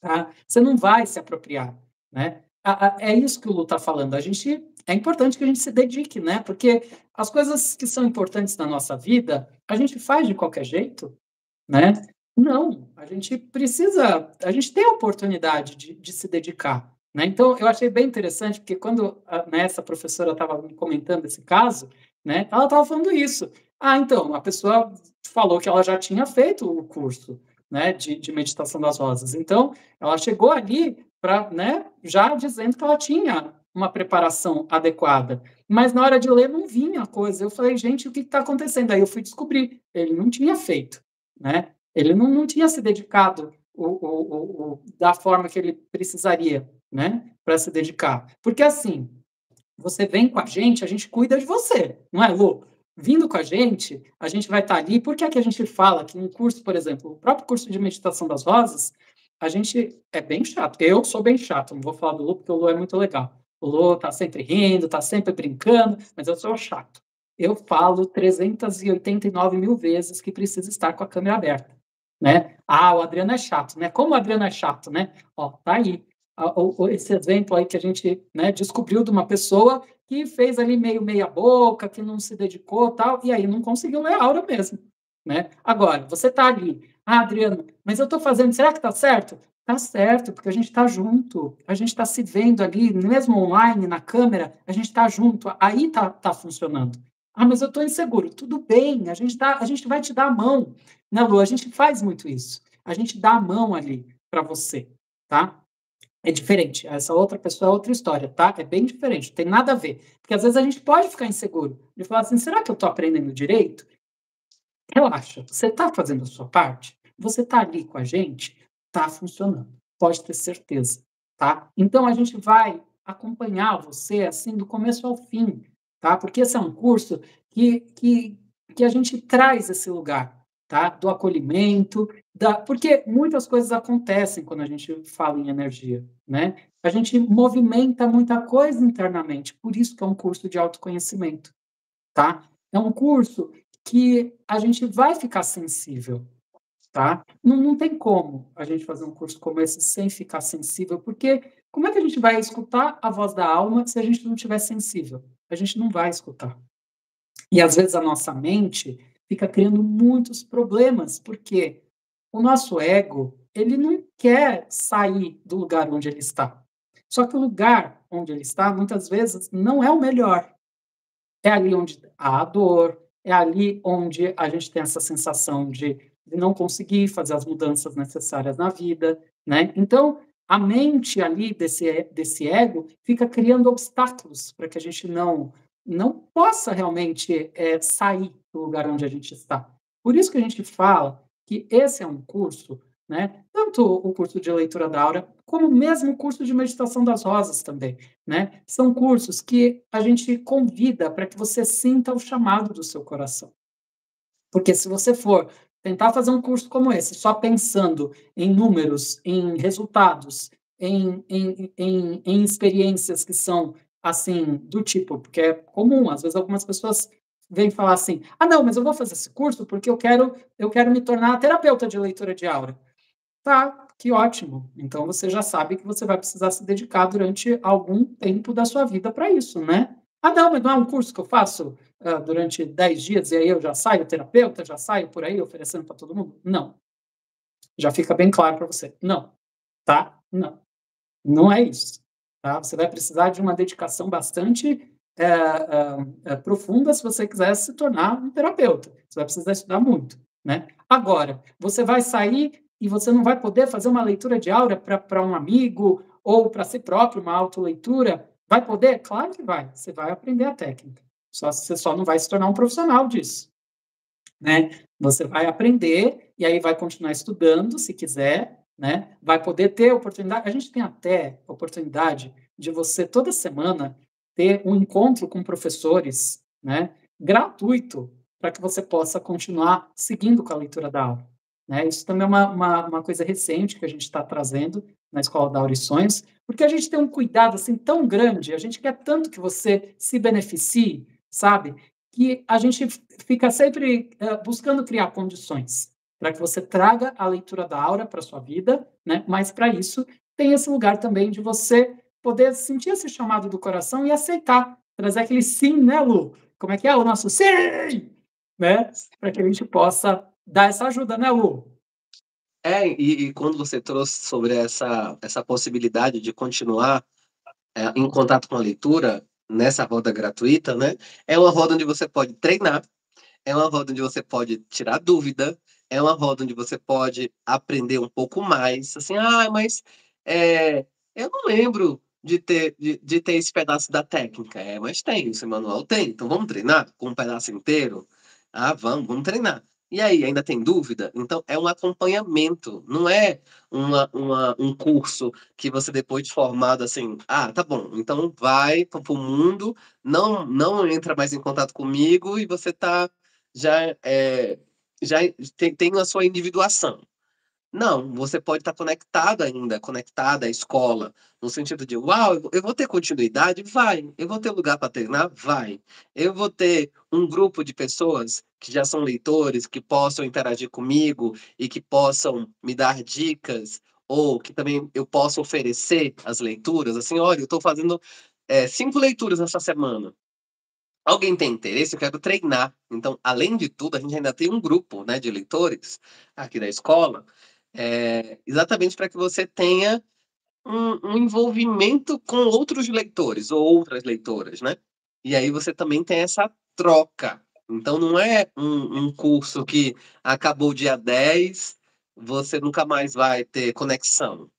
Tá? Você não vai se apropriar, né? É isso que o Lu está falando. É importante que a gente se dedique, né? Porque as coisas que são importantes na nossa vida, a gente faz de qualquer jeito, né? Não, a gente tem a oportunidade de se dedicar, né? Então, eu achei bem interessante, porque quando essa professora estava comentando esse caso, né? Ela estava falando isso. Então, a pessoa falou que ela já tinha feito o curso, né, de meditação das rosas. Então, ela chegou ali para, né, já dizendo que ela tinha uma preparação adequada. Mas na hora de ler não vinha a coisa. Eu falei, gente, o que está acontecendo? Aí eu fui descobrir. Ele não tinha feito, né? Ele não tinha se dedicado da forma que ele precisaria, né, para se dedicar. Porque assim, você vem com a gente cuida de você, não é, Lu? Vindo com a gente vai estar ali. Por que é que a gente fala que um curso, por exemplo, o próprio curso de meditação das rosas, a gente é bem chato. Eu sou bem chato, não vou falar do Lu, porque o Lu é muito legal. O Lu tá sempre rindo, tá sempre brincando, mas eu sou chato. Eu falo 389 mil vezes que precisa estar com a câmera aberta, né? O Adriano é chato, né? Como o Adriano é chato, né? Ó, tá aí esse exemplo aí que a gente, né, descobriu de uma pessoa que fez ali meia boca, que não se dedicou tal, e aí não conseguiu ler a aura mesmo, né? Agora, você está ali, Adriano, mas eu estou fazendo, será que está certo? Está certo, porque a gente está junto, a gente está se vendo ali, mesmo online, na câmera, a gente está junto, aí tá funcionando. Mas eu estou inseguro. Tudo bem, a gente vai te dar a mão, né, Lu? A gente faz muito isso. A gente dá a mão ali para você, tá? É diferente. Essa outra pessoa é outra história, tá? É bem diferente, não tem nada a ver. Porque às vezes a gente pode ficar inseguro de falar assim: será que eu estou aprendendo direito? Relaxa, você está fazendo a sua parte? Você está ali com a gente? Está funcionando, pode ter certeza, tá? Então a gente vai acompanhar você assim do começo ao fim, tá? Porque esse é um curso que a gente traz esse lugar, tá? Do acolhimento, porque muitas coisas acontecem quando a gente fala em energia, né? A gente movimenta muita coisa internamente, por isso que é um curso de autoconhecimento, tá? É um curso que a gente vai ficar sensível, tá? Não tem como a gente fazer um curso como esse sem ficar sensível, porque Como é que a gente vai escutar a voz da alma se a gente não estiver sensível? A gente não vai escutar. E às vezes a nossa mente fica criando muitos problemas, porque o nosso ego, ele não quer sair do lugar onde ele está. Só que o lugar onde ele está, muitas vezes, não é o melhor. É ali onde há a dor, é ali onde a gente tem essa sensação de não conseguir fazer as mudanças necessárias na vida, né? Então, a mente ali desse ego fica criando obstáculos para que a gente não possa realmente sair do lugar onde a gente está. Por isso que a gente fala que esse é um curso, né? Tanto o curso de leitura da aura, como mesmo o curso de meditação das rosas também, né? São cursos que a gente convida para que você sinta o chamado do seu coração. Porque se você for tentar fazer um curso como esse, só pensando em números, em resultados, em experiências que são, assim, do tipo, porque é comum, às vezes algumas pessoas vêm falar assim, ah, não, mas eu vou fazer esse curso porque eu quero me tornar terapeuta de leitura de aura. Tá, que ótimo. Então você já sabe que você vai precisar se dedicar durante algum tempo da sua vida para isso, né? Ah, não, mas não é um curso que eu faço durante 10 dias e aí eu já saio terapeuta, já saio por aí oferecendo para todo mundo? Não. Já fica bem claro para você. Não, tá? Não. Não é isso. Tá? Você vai precisar de uma dedicação bastante profunda se você quiser se tornar um terapeuta. Você vai precisar estudar muito, né? Agora, você vai sair e você não vai poder fazer uma leitura de aura para um amigo ou para si próprio, uma autoleitura? Vai poder? Claro que vai. Você vai aprender a técnica. Você só não vai se tornar um profissional disso, né? Você vai aprender e aí vai continuar estudando, se quiser, né? Vai poder ter oportunidade. A gente tem até oportunidade de você toda semana ter um encontro com professores, né? Gratuito, para que você possa continuar seguindo com a leitura da aula, né? Isso também é uma coisa recente que a gente está trazendo na Escola da Aura e Sonhos, porque a gente tem um cuidado assim tão grande, a gente quer tanto que você se beneficie, sabe? Que a gente fica sempre buscando criar condições para que você traga a leitura da aura para sua vida, né? Mas para isso tem esse lugar também de você poder sentir esse chamado do coração e aceitar, trazer aquele sim, né, Lu? Como é que é o nosso sim, né? Para que a gente possa dar essa ajuda, né, Lu? E quando você trouxe sobre essa possibilidade de continuar em contato com a leitura, nessa roda gratuita, né? É uma roda onde você pode treinar, é uma roda onde você pode tirar dúvida, é uma roda onde você pode aprender um pouco mais. Assim, mas é, eu não lembro de ter esse pedaço da técnica. Mas tem, esse manual tem. Então vamos treinar com um pedaço inteiro? Vamos treinar. E aí, ainda tem dúvida? Então, é um acompanhamento, não é um curso que você, depois de formado, assim, tá bom, então vai para o mundo, não entra mais em contato comigo e você já, é, já tem a sua individuação. Não, você pode estar conectado ainda, conectada à escola, no sentido de, uau, eu vou ter continuidade? Vai. Eu vou ter lugar para treinar? Vai. Eu vou ter um grupo de pessoas que já são leitores, que possam interagir comigo e que possam me dar dicas, ou que também eu possa oferecer as leituras, assim, olha, eu estou fazendo 5 leituras essa semana. Alguém tem interesse? Eu quero treinar. Então, além de tudo, a gente ainda tem um grupo, né, de leitores aqui da escola, exatamente para que você tenha um envolvimento com outros leitores ou outras leitoras, né? E aí você também tem essa troca. Então, não é um curso que acabou dia 10, você nunca mais vai ter conexão.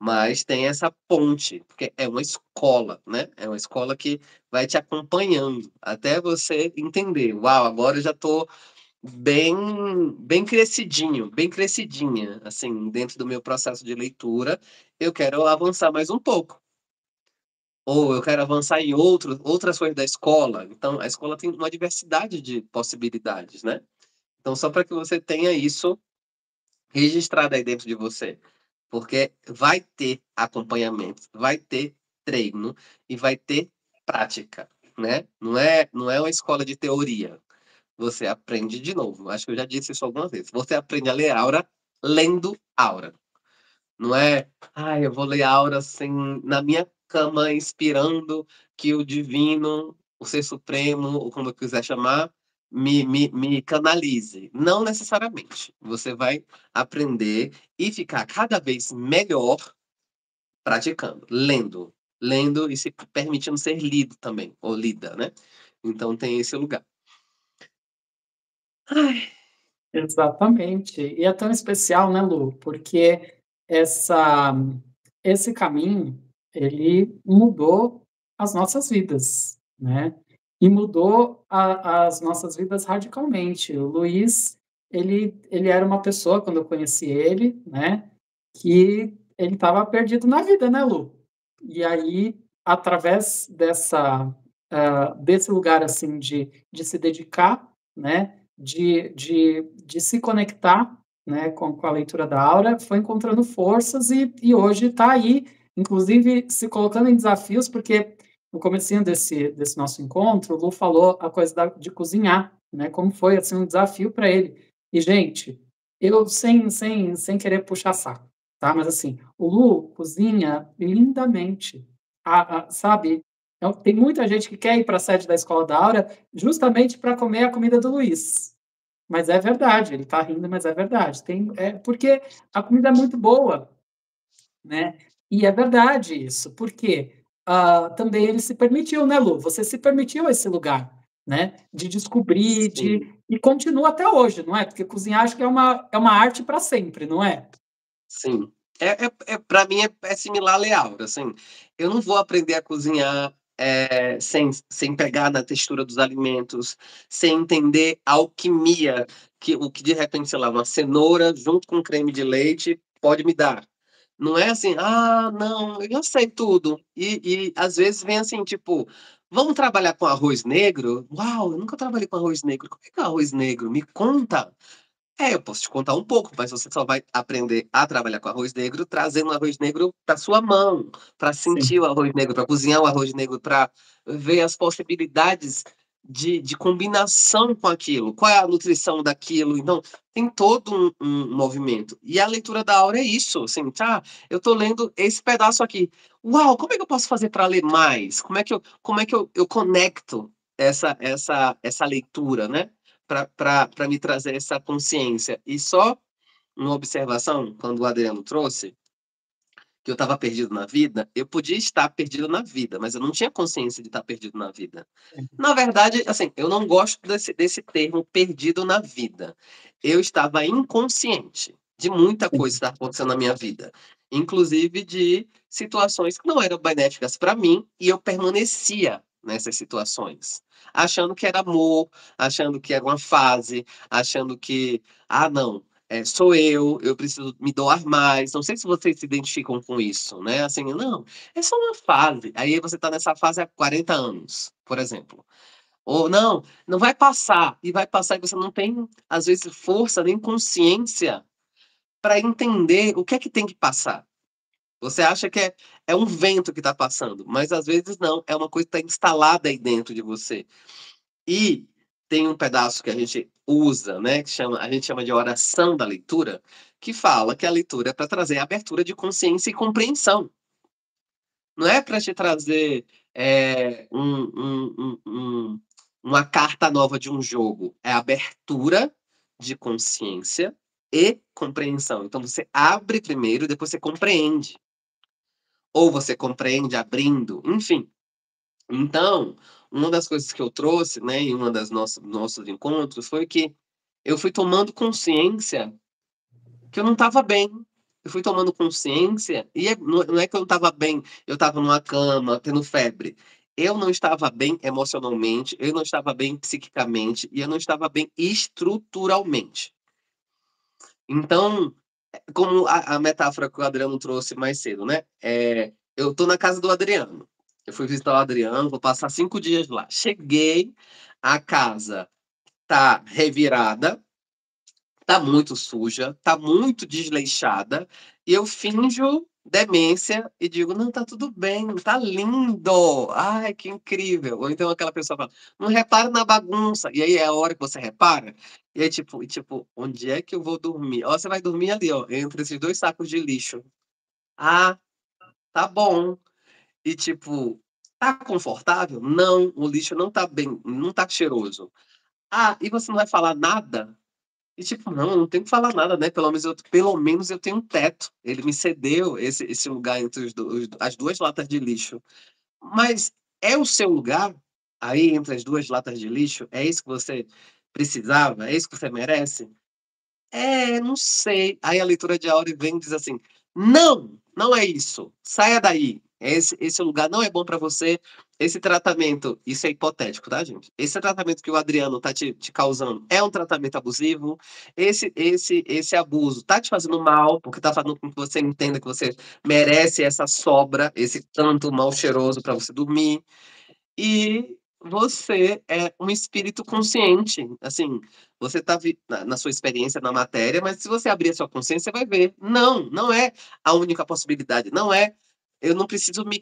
Mas tem essa ponte, porque é uma escola, né? É uma escola que vai te acompanhando até você entender. Uau, agora eu já estou bem, bem crescidinho, bem crescidinha, assim, dentro do meu processo de leitura. Eu quero avançar mais um pouco. Ou eu quero avançar em outras coisas da escola. Então, a escola tem uma diversidade de possibilidades, né? Então, só para que você tenha isso registrado aí dentro de você. Porque vai ter acompanhamento, vai ter treino e vai ter prática, né? Não é uma escola de teoria. Você aprende de novo. Acho que eu já disse isso algumas vezes. Você aprende a ler aura lendo aura. Não é, eu vou ler aura assim, na minha cama, inspirando que o divino, o ser supremo, ou como eu quiser chamar, me canalize. Não necessariamente. Você vai aprender e ficar cada vez melhor praticando, lendo. Lendo e se permitindo ser lido também, ou lida, né? Então tem esse lugar. Ai, Exatamente. E é tão especial, né, Lu? Porque essa, esse caminho, ele mudou as nossas vidas, né? E mudou as nossas vidas radicalmente. O Luiz, ele era uma pessoa, quando eu conheci ele, né, que ele estava perdido na vida, né, Lu? E aí, através desse lugar, assim, de se dedicar, né, de se conectar, né, com a leitura da aura, foi encontrando forças e hoje está aí, inclusive se colocando em desafios, porque no comecinho desse nosso encontro, o Lu falou a coisa de cozinhar, né, como foi assim um desafio para ele. E, gente, eu sem querer puxar saco, tá? Mas assim, o Lu cozinha lindamente, sabe? Então, tem muita gente que quer ir para a sede da Escola da Aura justamente para comer a comida do Luiz. Mas é verdade, ele está rindo, mas é verdade. Porque a comida é muito boa, né? E é verdade isso, porque também ele se permitiu, né, Lu? Você se permitiu esse lugar, né? De descobrir, sim. e continua até hoje, não é? Porque cozinhar acho que é uma arte para sempre, não é? Sim. Para mim é similar a Leaura, assim. Eu não vou aprender a cozinhar sem pegar na textura dos alimentos, sem entender a alquimia, o que de repente, sei lá, uma cenoura junto com creme de leite pode me dar. Não é assim, não, eu já sei tudo. E às vezes vem assim, tipo, vamos trabalhar com arroz negro? Uau, eu nunca trabalhei com arroz negro. Como é que é arroz negro? Me conta. Eu posso te contar um pouco, mas você só vai aprender a trabalhar com arroz negro trazendo o arroz negro para sua mão, para sentir Sim. o arroz negro, para cozinhar o arroz negro, para ver as possibilidades de combinação com aquilo, qual é a nutrição daquilo. Então, tem todo um movimento. E a leitura da aura é isso, assim, eu estou lendo esse pedaço aqui. Uau, como é que eu posso fazer para ler mais? Como é que eu conecto essa leitura, né? Para me trazer essa consciência. E só uma observação, quando o Adriano trouxe, que eu estava perdido na vida, eu podia estar perdido na vida, mas eu não tinha consciência de estar perdido na vida. Na verdade, assim, eu não gosto desse termo perdido na vida. Eu estava inconsciente de muita coisa que Sim. estava acontecendo na minha vida, inclusive de situações que não eram benéficas para mim, e eu permanecia nessas situações, achando que era amor, achando que era uma fase, achando que, não, sou eu preciso me doar mais. Não sei se vocês se identificam com isso, né? Assim, não, é só uma fase. Aí você está nessa fase há 40 anos, por exemplo. Ou não, não vai passar. E vai passar e você não tem, às vezes, força nem consciência para entender o que é que tem que passar. Você acha que é um vento que está passando, mas às vezes não, é uma coisa que está instalada aí dentro de você. E tem um pedaço que a gente usa, né, a gente chama de oração da leitura, que fala que a leitura é para trazer abertura de consciência e compreensão. Não é para te trazer uma carta nova de um jogo. É abertura de consciência e compreensão. Então você abre primeiro, depois você compreende. Ou você compreende abrindo, enfim. Então, uma das coisas que eu trouxe, né, em uma das nossos encontros foi que eu fui tomando consciência que eu não estava bem. Eu fui tomando consciência, e não é que eu não estava bem, eu estava numa cama, tendo febre. Eu não estava bem emocionalmente, eu não estava bem psiquicamente, e eu não estava bem estruturalmente. Então, como a metáfora que o Adriano trouxe mais cedo, né? Eu tô na casa do Adriano. Eu fui visitar o Adriano, vou passar 5 dias lá. Cheguei, a casa tá revirada, tá muito suja, tá muito desleixada, e eu finjo demência e digo, não, tá tudo bem, tá lindo, ai, que incrível. Ou então aquela pessoa fala, não repara na bagunça, e aí é a hora que você repara, e aí tipo, onde é que eu vou dormir? Ó, você vai dormir ali, ó, entre esses dois sacos de lixo. Ah, tá bom. E tipo, tá confortável? Não, o lixo não tá bem, não tá cheiroso. Ah, e você não vai falar nada? E tipo, não, eu não tenho que falar nada, né? Pelo menos eu tenho um teto. Ele me cedeu esse lugar entre as duas latas de lixo. Mas é o seu lugar aí entre as duas latas de lixo? É isso que você precisava? É isso que você merece? É, não sei. Aí a leitura de Aure vem e diz assim: não, não é isso. Saia daí. Esse lugar não é bom para você. Esse tratamento, isso é hipotético, tá, gente? Esse tratamento que o Adriano tá te causando é um tratamento abusivo. Esse abuso tá te fazendo mal, porque tá fazendo com que você entenda que você merece essa sobra, esse tanto mal cheiroso para você dormir. E você é um espírito consciente. Assim, você está na sua experiência na matéria, mas se você abrir a sua consciência, você vai ver. Não, não é a única possibilidade. Não é. Eu não preciso me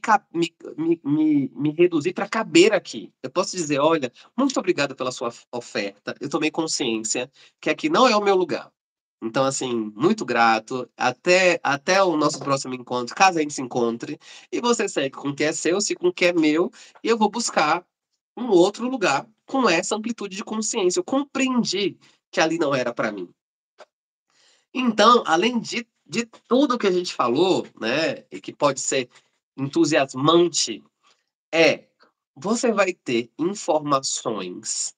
reduzir para caber aqui. Eu posso dizer: olha, muito obrigado pela sua oferta. Eu tomei consciência que aqui não é o meu lugar. Então, assim, muito grato. Até o nosso próximo encontro, caso a gente se encontre. E você segue com o que é seu, se com o que é meu e eu vou buscar um outro lugar com essa amplitude de consciência. Eu compreendi que ali não era para mim. Então, além de tudo que a gente falou, né, e que pode ser entusiasmante, você vai ter informações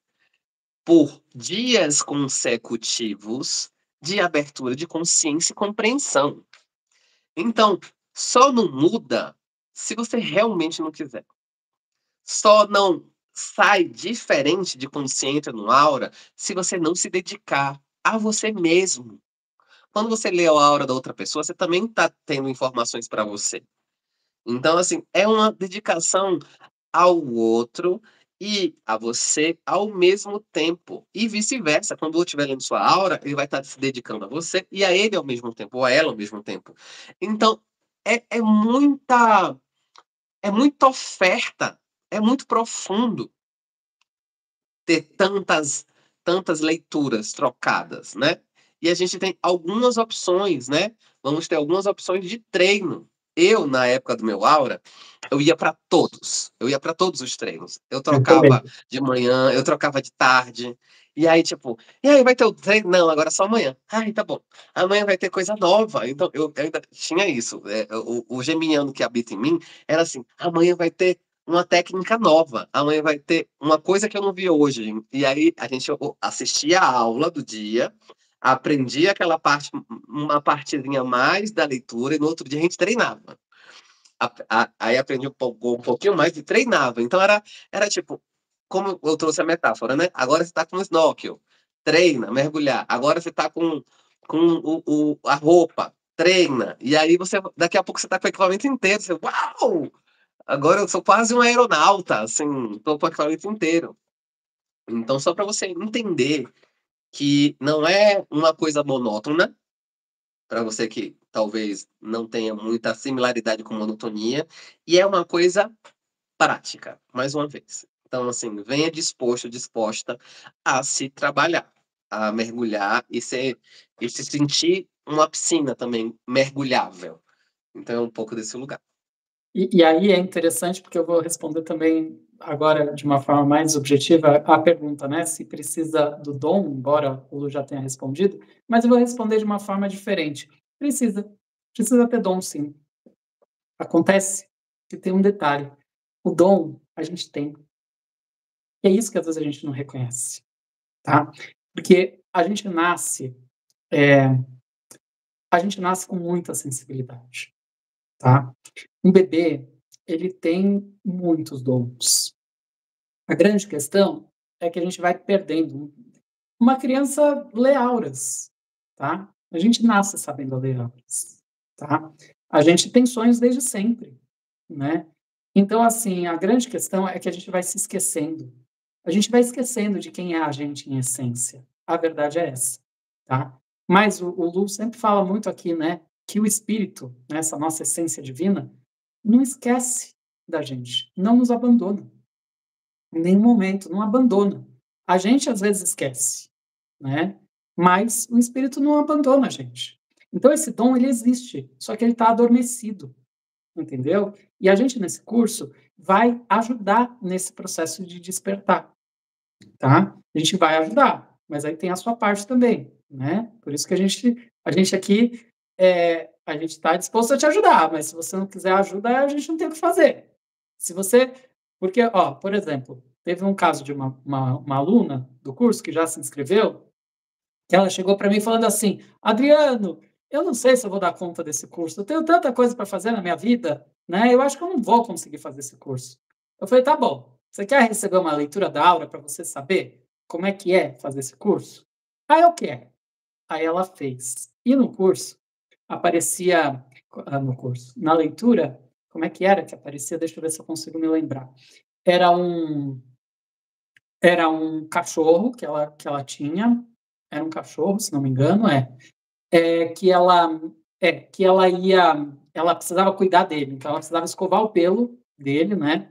por dias consecutivos de abertura de consciência e compreensão. Então, só não muda se você realmente não quiser. Só não sai diferente de consciência no aura se você não se dedicar a você mesmo. Quando você lê a aura da outra pessoa, você também está tendo informações para você. Então, assim, é uma dedicação ao outro e a você ao mesmo tempo. E vice-versa. Quando o outro estiver lendo sua aura, ele vai estar se dedicando a você e a ele ao mesmo tempo, ou a ela ao mesmo tempo. Então, é muita oferta, é muito profundo ter tantas leituras trocadas, né? E a gente tem algumas opções, né? Vamos ter algumas opções de treino. Eu, na época do meu aura, eu ia para todos. Eu ia para todos os treinos. Eu Eu trocava também. de manhã, eu trocava de tarde. E aí, tipo, e aí vai ter o treino? Não, agora só amanhã. Ai, tá bom. Amanhã vai ter coisa nova. Então, eu ainda tinha isso. O geminiano que habita em mim era assim: amanhã vai ter uma técnica nova. Amanhã vai ter uma coisa que eu não vi hoje. E aí a gente assistia a aula do dia, aprendia aquela parte, uma partezinha mais da leitura, e no outro dia a gente treinava. Aí aprendi um pouquinho mais e treinava. Então era tipo, como eu trouxe a metáfora, né? Agora você tá com o snorkel, treina, mergulhar. Agora você tá com a roupa, treina. E aí daqui a pouco você tá com o equipamento inteiro. Você, uau! Agora eu sou quase um aeronauta, assim, tô com o equipamento inteiro. Então, só para você entender que não é uma coisa monótona, para você que talvez não tenha muita similaridade com monotonia, e é uma coisa prática, mais uma vez. Então, assim, venha disposto, disposta a se trabalhar, a mergulhar e se sentir uma piscina também mergulhável. Então, é um pouco desse lugar. E aí é interessante porque eu vou responder também agora de uma forma mais objetiva a pergunta, né? Se precisa do dom, embora o Lu já tenha respondido, mas eu vou responder de uma forma diferente. Precisa. Precisa ter dom, sim. Acontece que tem um detalhe. O dom a gente tem. E é isso que às vezes a gente não reconhece, tá? Porque é, a gente nasce com muita sensibilidade, tá? Um bebê, ele tem muitos dons. A grande questão é que a gente vai perdendo. Uma criança lê auras, tá? A gente nasce sabendo ler auras, tá? A gente tem sonhos desde sempre, né? Então, assim, a grande questão é que a gente vai se esquecendo. A gente vai esquecendo de quem é a gente em essência. A verdade é essa, tá? Mas o Lu sempre fala muito aqui, né? Que o espírito, né, essa nossa essência divina, não esquece da gente, não nos abandona. Em nenhum momento, não abandona. A gente às vezes esquece, né? Mas o espírito não abandona a gente. Então, esse dom, ele existe, só que ele está adormecido, entendeu? E a gente, nesse curso, vai ajudar nesse processo de despertar, tá? A gente vai ajudar, mas aí tem a sua parte também, né? Por isso que a gente aqui, a gente está disposto a te ajudar, mas se você não quiser ajuda, a gente não tem o que fazer. Se você, porque, ó, por exemplo, teve um caso de uma aluna do curso que já se inscreveu, que ela chegou para mim falando assim: Adriano, eu não sei se eu vou dar conta desse curso, eu tenho tanta coisa para fazer na minha vida, né? Eu acho que eu não vou conseguir fazer esse curso. Eu falei: tá bom, você quer receber uma leitura da aula para você saber como é fazer esse curso? Ah, eu quero. Aí ela fez. E no curso, aparecia, no curso, na leitura, como é que era que aparecia? Deixa eu ver se eu consigo me lembrar. Era um, era um cachorro que ela tinha, era um cachorro, se não me engano, é que ela que ela precisava cuidar dele, então ela precisava escovar o pelo dele, né?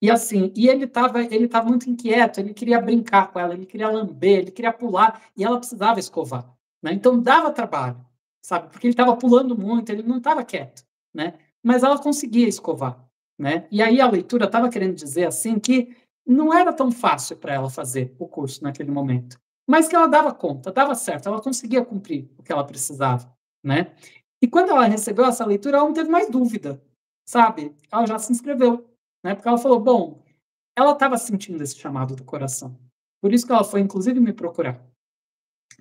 E assim, e ele estava muito inquieto, ele queria brincar com ela, ele queria lamber, ele queria pular, e ela precisava escovar, né? Então dava trabalho, sabe? Porque ele estava pulando muito, ele não estava quieto, né? Mas ela conseguia escovar, né? E aí a leitura estava querendo dizer assim que não era tão fácil para ela fazer o curso naquele momento, mas que ela dava conta, dava certo, ela conseguia cumprir o que ela precisava, né? E quando ela recebeu essa leitura, ela não teve mais dúvida, sabe? Ela já se inscreveu, né? Porque ela falou, bom, ela estava sentindo esse chamado do coração. Por isso que ela foi, inclusive, me procurar,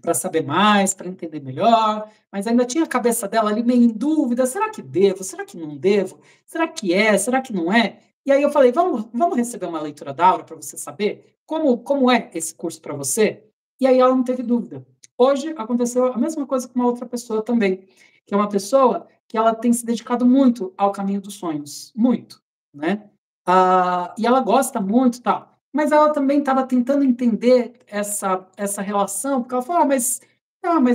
para saber mais, para entender melhor, mas ainda tinha a cabeça dela ali meio em dúvida, será que devo, será que não devo, será que não é? E aí eu falei, vamos receber uma leitura da aula para você saber como é esse curso para você? E aí ela não teve dúvida. Hoje aconteceu a mesma coisa com uma outra pessoa também, que é uma pessoa que ela tem se dedicado muito ao caminho dos sonhos, muito, né? E ela gosta muito, tal. Mas ela também estava tentando entender essa relação, porque ela falou, mas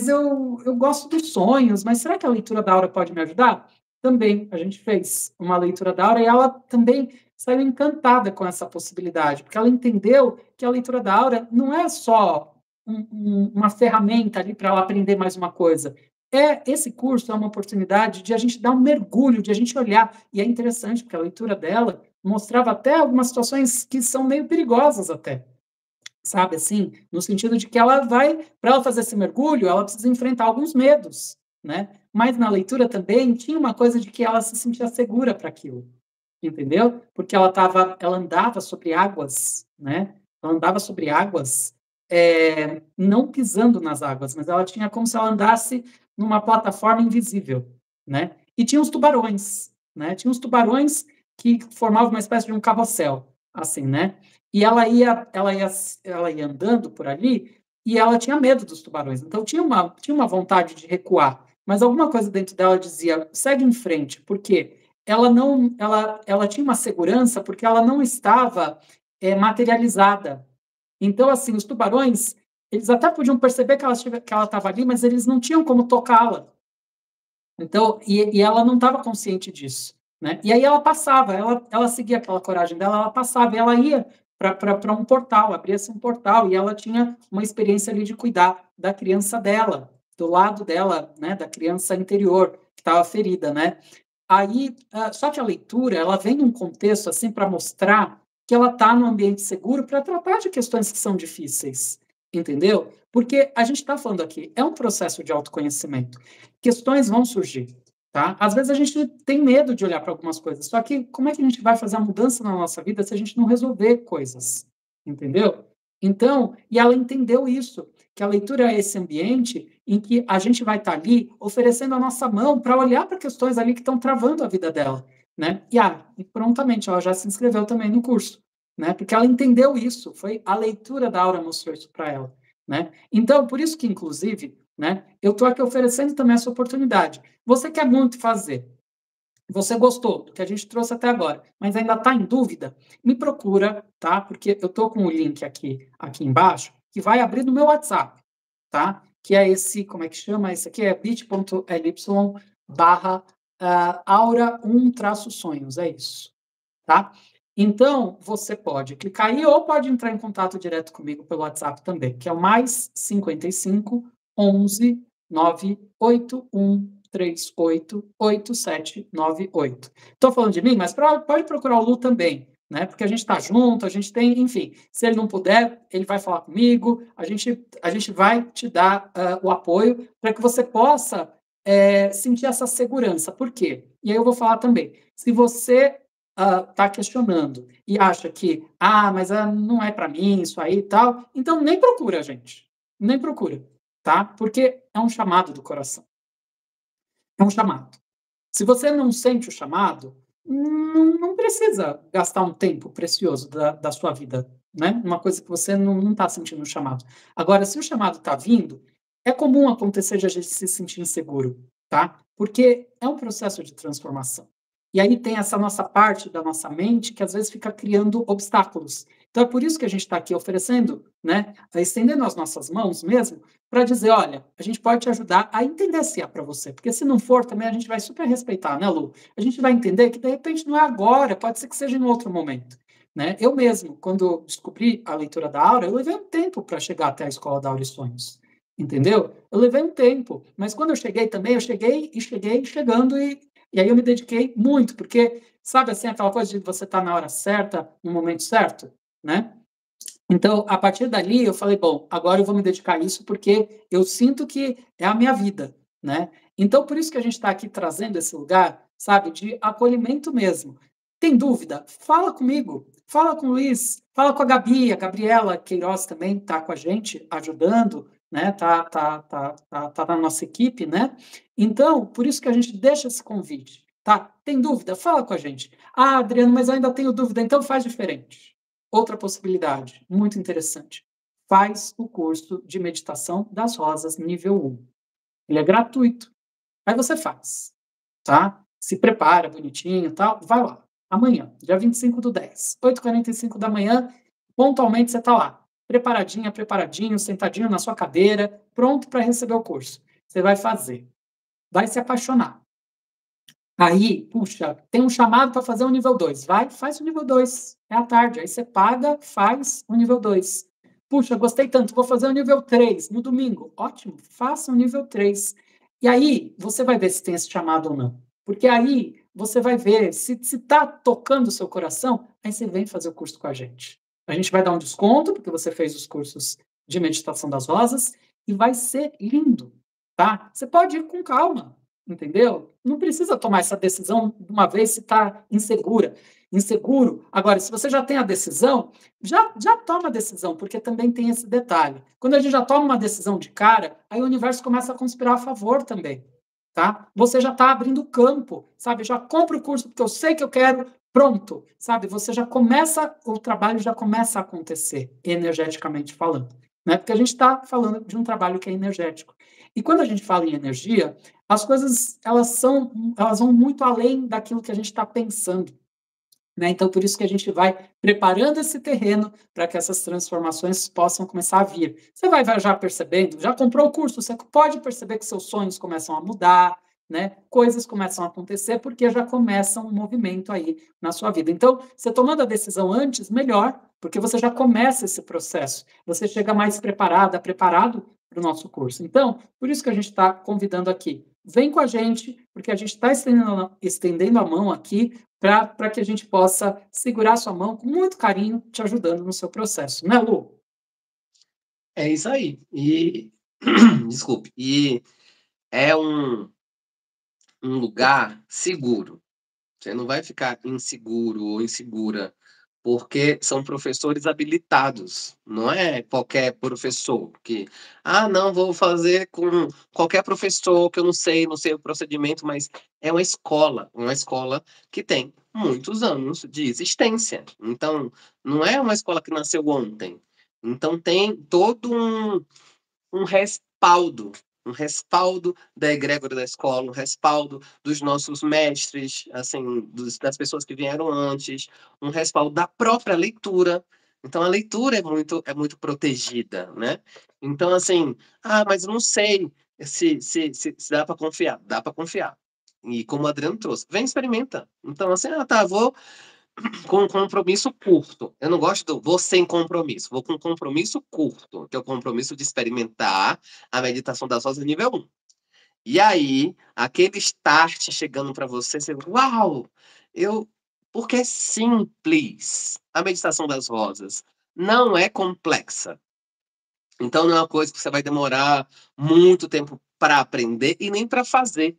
eu gosto dos sonhos, mas será que a leitura da aura pode me ajudar? Também, a gente fez uma leitura da aura e ela também saiu encantada com essa possibilidade, porque ela entendeu que a leitura da aura não é só uma ferramenta ali para ela aprender mais uma coisa. Esse curso é uma oportunidade de a gente dar um mergulho, de a gente olhar, e é interessante, porque a leitura dela mostrava até algumas situações que são meio perigosas até, sabe, assim, no sentido de que ela vai, para ela fazer esse mergulho, ela precisa enfrentar alguns medos, né? Mas na leitura também tinha uma coisa de que ela se sentia segura para aquilo, entendeu? Porque ela andava sobre águas, né? Ela andava sobre águas, não pisando nas águas, mas ela tinha como se ela andasse numa plataforma invisível, né? E tinha os tubarões, né? Tinha os tubarões que formavam uma espécie de um carrossel, assim, né? E ela ia andando por ali e ela tinha medo dos tubarões. Então tinha uma vontade de recuar, mas alguma coisa dentro dela dizia: segue em frente, porque ela tinha uma segurança porque ela não estava materializada. Então, assim, os tubarões, eles até podiam perceber que ela estava ali, mas eles não tinham como tocá-la. Então, e ela não estava consciente disso, né? E aí ela passava, ela seguia aquela coragem dela, ela passava, e ela ia para um portal, abria-se um portal, e ela tinha uma experiência ali de cuidar da criança dela, do lado dela, né, da criança interior, que estava ferida, né? Aí, só que a leitura, ela vem num contexto assim para mostrar que ela está num ambiente seguro para tratar de questões que são difíceis, entendeu? Porque a gente está falando aqui, é um processo de autoconhecimento. Questões vão surgir, tá? Às vezes a gente tem medo de olhar para algumas coisas, só que como é que a gente vai fazer a mudança na nossa vida se a gente não resolver coisas, entendeu? Então, e ela entendeu isso, que a leitura é esse ambiente em que a gente vai estar ali oferecendo a nossa mão para olhar para questões ali que estão travando a vida dela, né? E prontamente ela já se inscreveu também no curso, né? Porque ela entendeu isso, foi a leitura da Aura mostrou isso para ela, né? Então, por isso que inclusive, né, eu estou aqui oferecendo também essa oportunidade. Você quer muito fazer, você gostou do que a gente trouxe até agora, mas ainda está em dúvida, me procura, tá? Porque eu estou com o link aqui embaixo, que vai abrir no meu WhatsApp, tá? Que é esse, como é que chama? Esse aqui é bit.ly barra aura 1-sonhos, é isso, tá? Então, você pode clicar aí ou pode entrar em contato direto comigo pelo WhatsApp também, que é o mais 55 11 981388798. Estou falando de mim, mas pode procurar o Lu também, né? Porque a gente está junto, a gente tem, enfim, se ele não puder, ele vai falar comigo, a gente vai te dar o apoio para que você possa sentir essa segurança. Por quê? E aí eu vou falar também. Se você está questionando e acha que, mas não é para mim isso aí e tal, então nem procura, gente. Nem procura, tá? Porque é um chamado do coração. É um chamado. Se você não sente o chamado, não precisa gastar um tempo precioso da sua vida, né? Uma coisa que você não está sentindo o chamado. Agora, se o chamado está vindo, é comum acontecer de a gente se sentir inseguro, tá? Porque é um processo de transformação. E aí tem essa nossa parte da nossa mente que às vezes fica criando obstáculos. Então é por isso que a gente está aqui oferecendo, né? Estendendo as nossas mãos mesmo, para dizer, olha, a gente pode te ajudar a entender se é para você, porque se não for também a gente vai super respeitar, né, Lu? A gente vai entender que de repente não é agora, pode ser que seja em outro momento, né? Eu mesmo, quando descobri a leitura da aura, eu levei um tempo para chegar até a escola da Aura e Sonhos, entendeu? Eu levei um tempo, mas quando eu cheguei também, eu cheguei chegando e aí eu me dediquei muito, porque sabe assim aquela coisa de você estar na hora certa, no momento certo, né? Então, a partir dali, eu falei, bom, agora eu vou me dedicar a isso porque eu sinto que é a minha vida, né? Então, por isso que a gente está aqui trazendo esse lugar, sabe, de acolhimento mesmo. Tem dúvida? Fala comigo, fala com o Luiz, fala com a Gabi, a Gabriela Queiroz também está com a gente, ajudando, né? Tá na nossa equipe, né? Então, por isso que a gente deixa esse convite, tá? Tem dúvida? Fala com a gente. Adriano, mas eu ainda tenho dúvida, então faz diferente. Outra possibilidade, muito interessante. Faz o curso de meditação das rosas nível 1. Ele é gratuito. Aí você faz, tá? Se prepara bonitinho e tal, vai lá. Amanhã, dia 25/10, 8h45 da manhã, pontualmente você está lá. Preparadinha, preparadinho, sentadinho na sua cadeira, pronto para receber o curso. Você vai fazer. Vai se apaixonar. Aí, puxa, tem um chamado para fazer o nível 2. Vai, faz o nível 2. É à tarde. Aí você paga, faz o nível 2. Puxa, gostei tanto, vou fazer o nível 3 no domingo. Ótimo, faça o nível 3. E aí, você vai ver se tem esse chamado ou não. Porque aí, você vai ver se está tocando o seu coração, aí você vem fazer o curso com a gente. A gente vai dar um desconto, porque você fez os cursos de meditação das rosas, e vai ser lindo, tá? Você pode ir com calma, entendeu? Não precisa tomar essa decisão de uma vez se está inseguro. Agora, se você já tem a decisão, já toma a decisão, porque também tem esse detalhe. Quando a gente já toma uma decisão de cara, aí o universo começa a conspirar a favor também, tá? Você já está abrindo campo, sabe? Já compra o curso porque eu sei que eu quero, pronto, sabe? Você já começa, o trabalho já começa a acontecer, energeticamente falando, né? Porque a gente está falando de um trabalho que é energético. E quando a gente fala em energia, as coisas elas vão muito além daquilo que a gente está pensando, né? Então, por isso que a gente vai preparando esse terreno para que essas transformações possam começar a vir. Você vai já percebendo, já comprou o curso, você pode perceber que seus sonhos começam a mudar, né? Coisas começam a acontecer porque já começa um movimento aí na sua vida. Então, você tomando a decisão antes, melhor, porque você já começa esse processo. Você chega mais preparado para o nosso curso. Então, por isso que a gente está convidando aqui. Vem com a gente, porque a gente está estendendo a mão aqui para que a gente possa segurar sua mão com muito carinho, te ajudando no seu processo, né, Lu? É isso aí. E desculpe. E é um lugar seguro. Você não vai ficar inseguro ou insegura, porque são professores habilitados. Não é qualquer professor que, não, vou fazer com qualquer professor que eu não sei o procedimento, mas é uma escola que tem muitos anos de existência. Então, não é uma escola que nasceu ontem. Então, tem todo um respaldo, um respaldo da egrégora da escola, um respaldo dos nossos mestres, assim, das pessoas que vieram antes, um respaldo da própria leitura. Então a leitura é muito protegida, né? Então assim, mas eu não sei se dá para confiar. Dá para confiar. E como o Adriano trouxe, vem experimenta. Então assim, tá, vou com um compromisso curto. Eu não gosto do vou sem compromisso, vou com um compromisso curto, que é o compromisso de experimentar a meditação das rosas nível 1. E aí, aquele start chegando para você, você, uau! Eu, porque é simples. A meditação das rosas não é complexa. Então não é uma coisa que você vai demorar muito tempo para aprender e nem para fazer.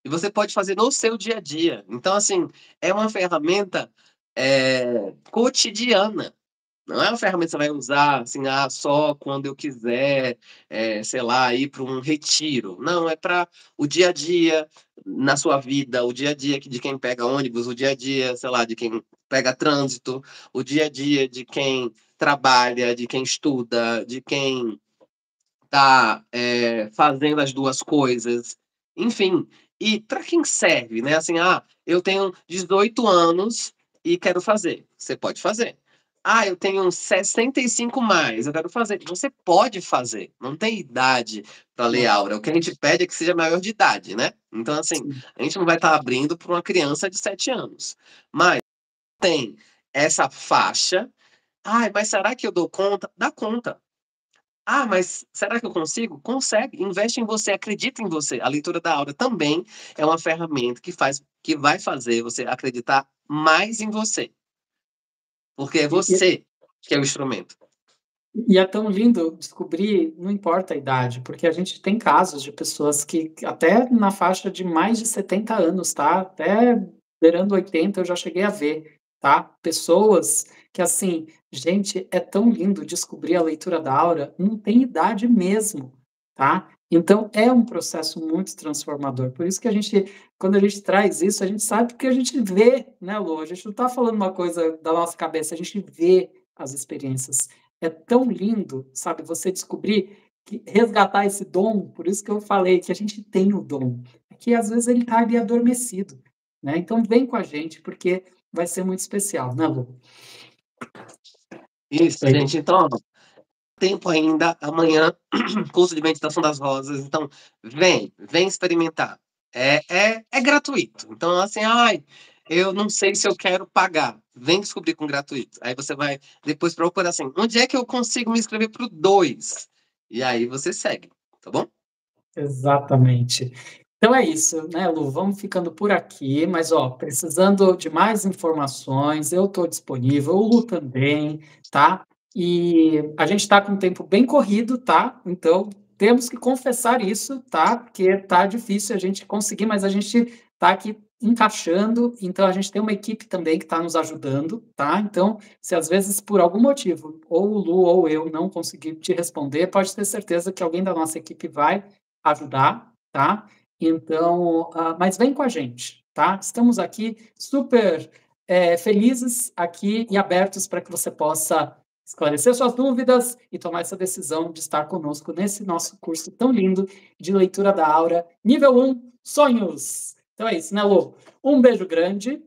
E você pode fazer no seu dia a dia. Então, assim, é uma ferramenta cotidiana. Não é uma ferramenta que você vai usar assim, só quando eu quiser, sei lá, ir para um retiro. Não, é para o dia a dia na sua vida, o dia a dia de quem pega ônibus, o dia a dia, sei lá, de quem pega trânsito, o dia a dia de quem trabalha, de quem estuda, de quem está fazendo as duas coisas. Enfim, e para quem serve, né? Assim, eu tenho 18 anos e quero fazer. Você pode fazer. Eu tenho 65 mais, eu quero fazer. Você pode fazer, não tem idade para ler Não, aura. O que a gente pede é que seja maior de idade, né? Então, assim, sim. a gente não vai estar abrindo para uma criança de 7 anos. Mas tem essa faixa. Mas será que eu dou conta? Dá conta. Mas será que eu consigo? Consegue. Investe em você, acredita em você. A leitura da aura também é uma ferramenta que vai fazer você acreditar mais em você, porque é E, e- você que é o instrumento. e é tão lindo descobrir, não importa a idade, porque a gente tem casos de pessoas que até na faixa de mais de 70 anos, tá? Até beirando 80 eu já cheguei a ver, tá? Pessoas que assim, gente, é tão lindo descobrir a leitura da aura, não tem idade mesmo, tá? Então é um processo muito transformador. Por isso que a gente, quando a gente traz isso, a gente sabe porque a gente vê, né, Lu? A gente não está falando uma coisa da nossa cabeça, a gente vê as experiências. É tão lindo, sabe, você descobrir que resgatar esse dom, por isso que eu falei que a gente tem o dom, é que às vezes ele está ali adormecido, né? Então vem com a gente, porque vai ser muito especial, né, Lu? Isso, Bem, gente. Então, ó, tempo ainda, amanhã, curso de meditação das rosas. Então, vem experimentar. É gratuito. Então, assim, eu não sei se eu quero pagar. Vem descobrir com gratuito. Aí você vai depois procurar assim, onde é que eu consigo me inscrever para o 2? E aí você segue, tá bom? exatamente. Então é isso, né, Lu? Vamos ficando por aqui, mas ó, precisando de mais informações, eu estou disponível, o Lu também, tá? E a gente está com um tempo bem corrido, tá? Então temos que confessar isso, tá? Porque tá difícil a gente conseguir, mas a gente está aqui encaixando, então a gente tem uma equipe também que está nos ajudando, tá? Então, se às vezes por algum motivo, ou o Lu ou eu não conseguir te responder, pode ter certeza que alguém da nossa equipe vai ajudar, tá? Então, mas vem com a gente, tá? Estamos aqui super felizes aqui e abertos para que você possa esclarecer suas dúvidas e tomar essa decisão de estar conosco nesse nosso curso tão lindo de leitura da aura, nível 1, sonhos. Então é isso, né, Lu? Um beijo grande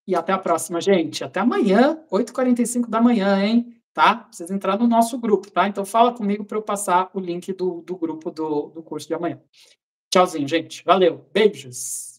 e até a próxima, gente. Até amanhã, 8h45 da manhã, hein? Tá? Precisa entrar no nosso grupo, tá? Então fala comigo para eu passar o link do grupo do curso de amanhã. Tchauzinho, gente. Valeu. Beijos.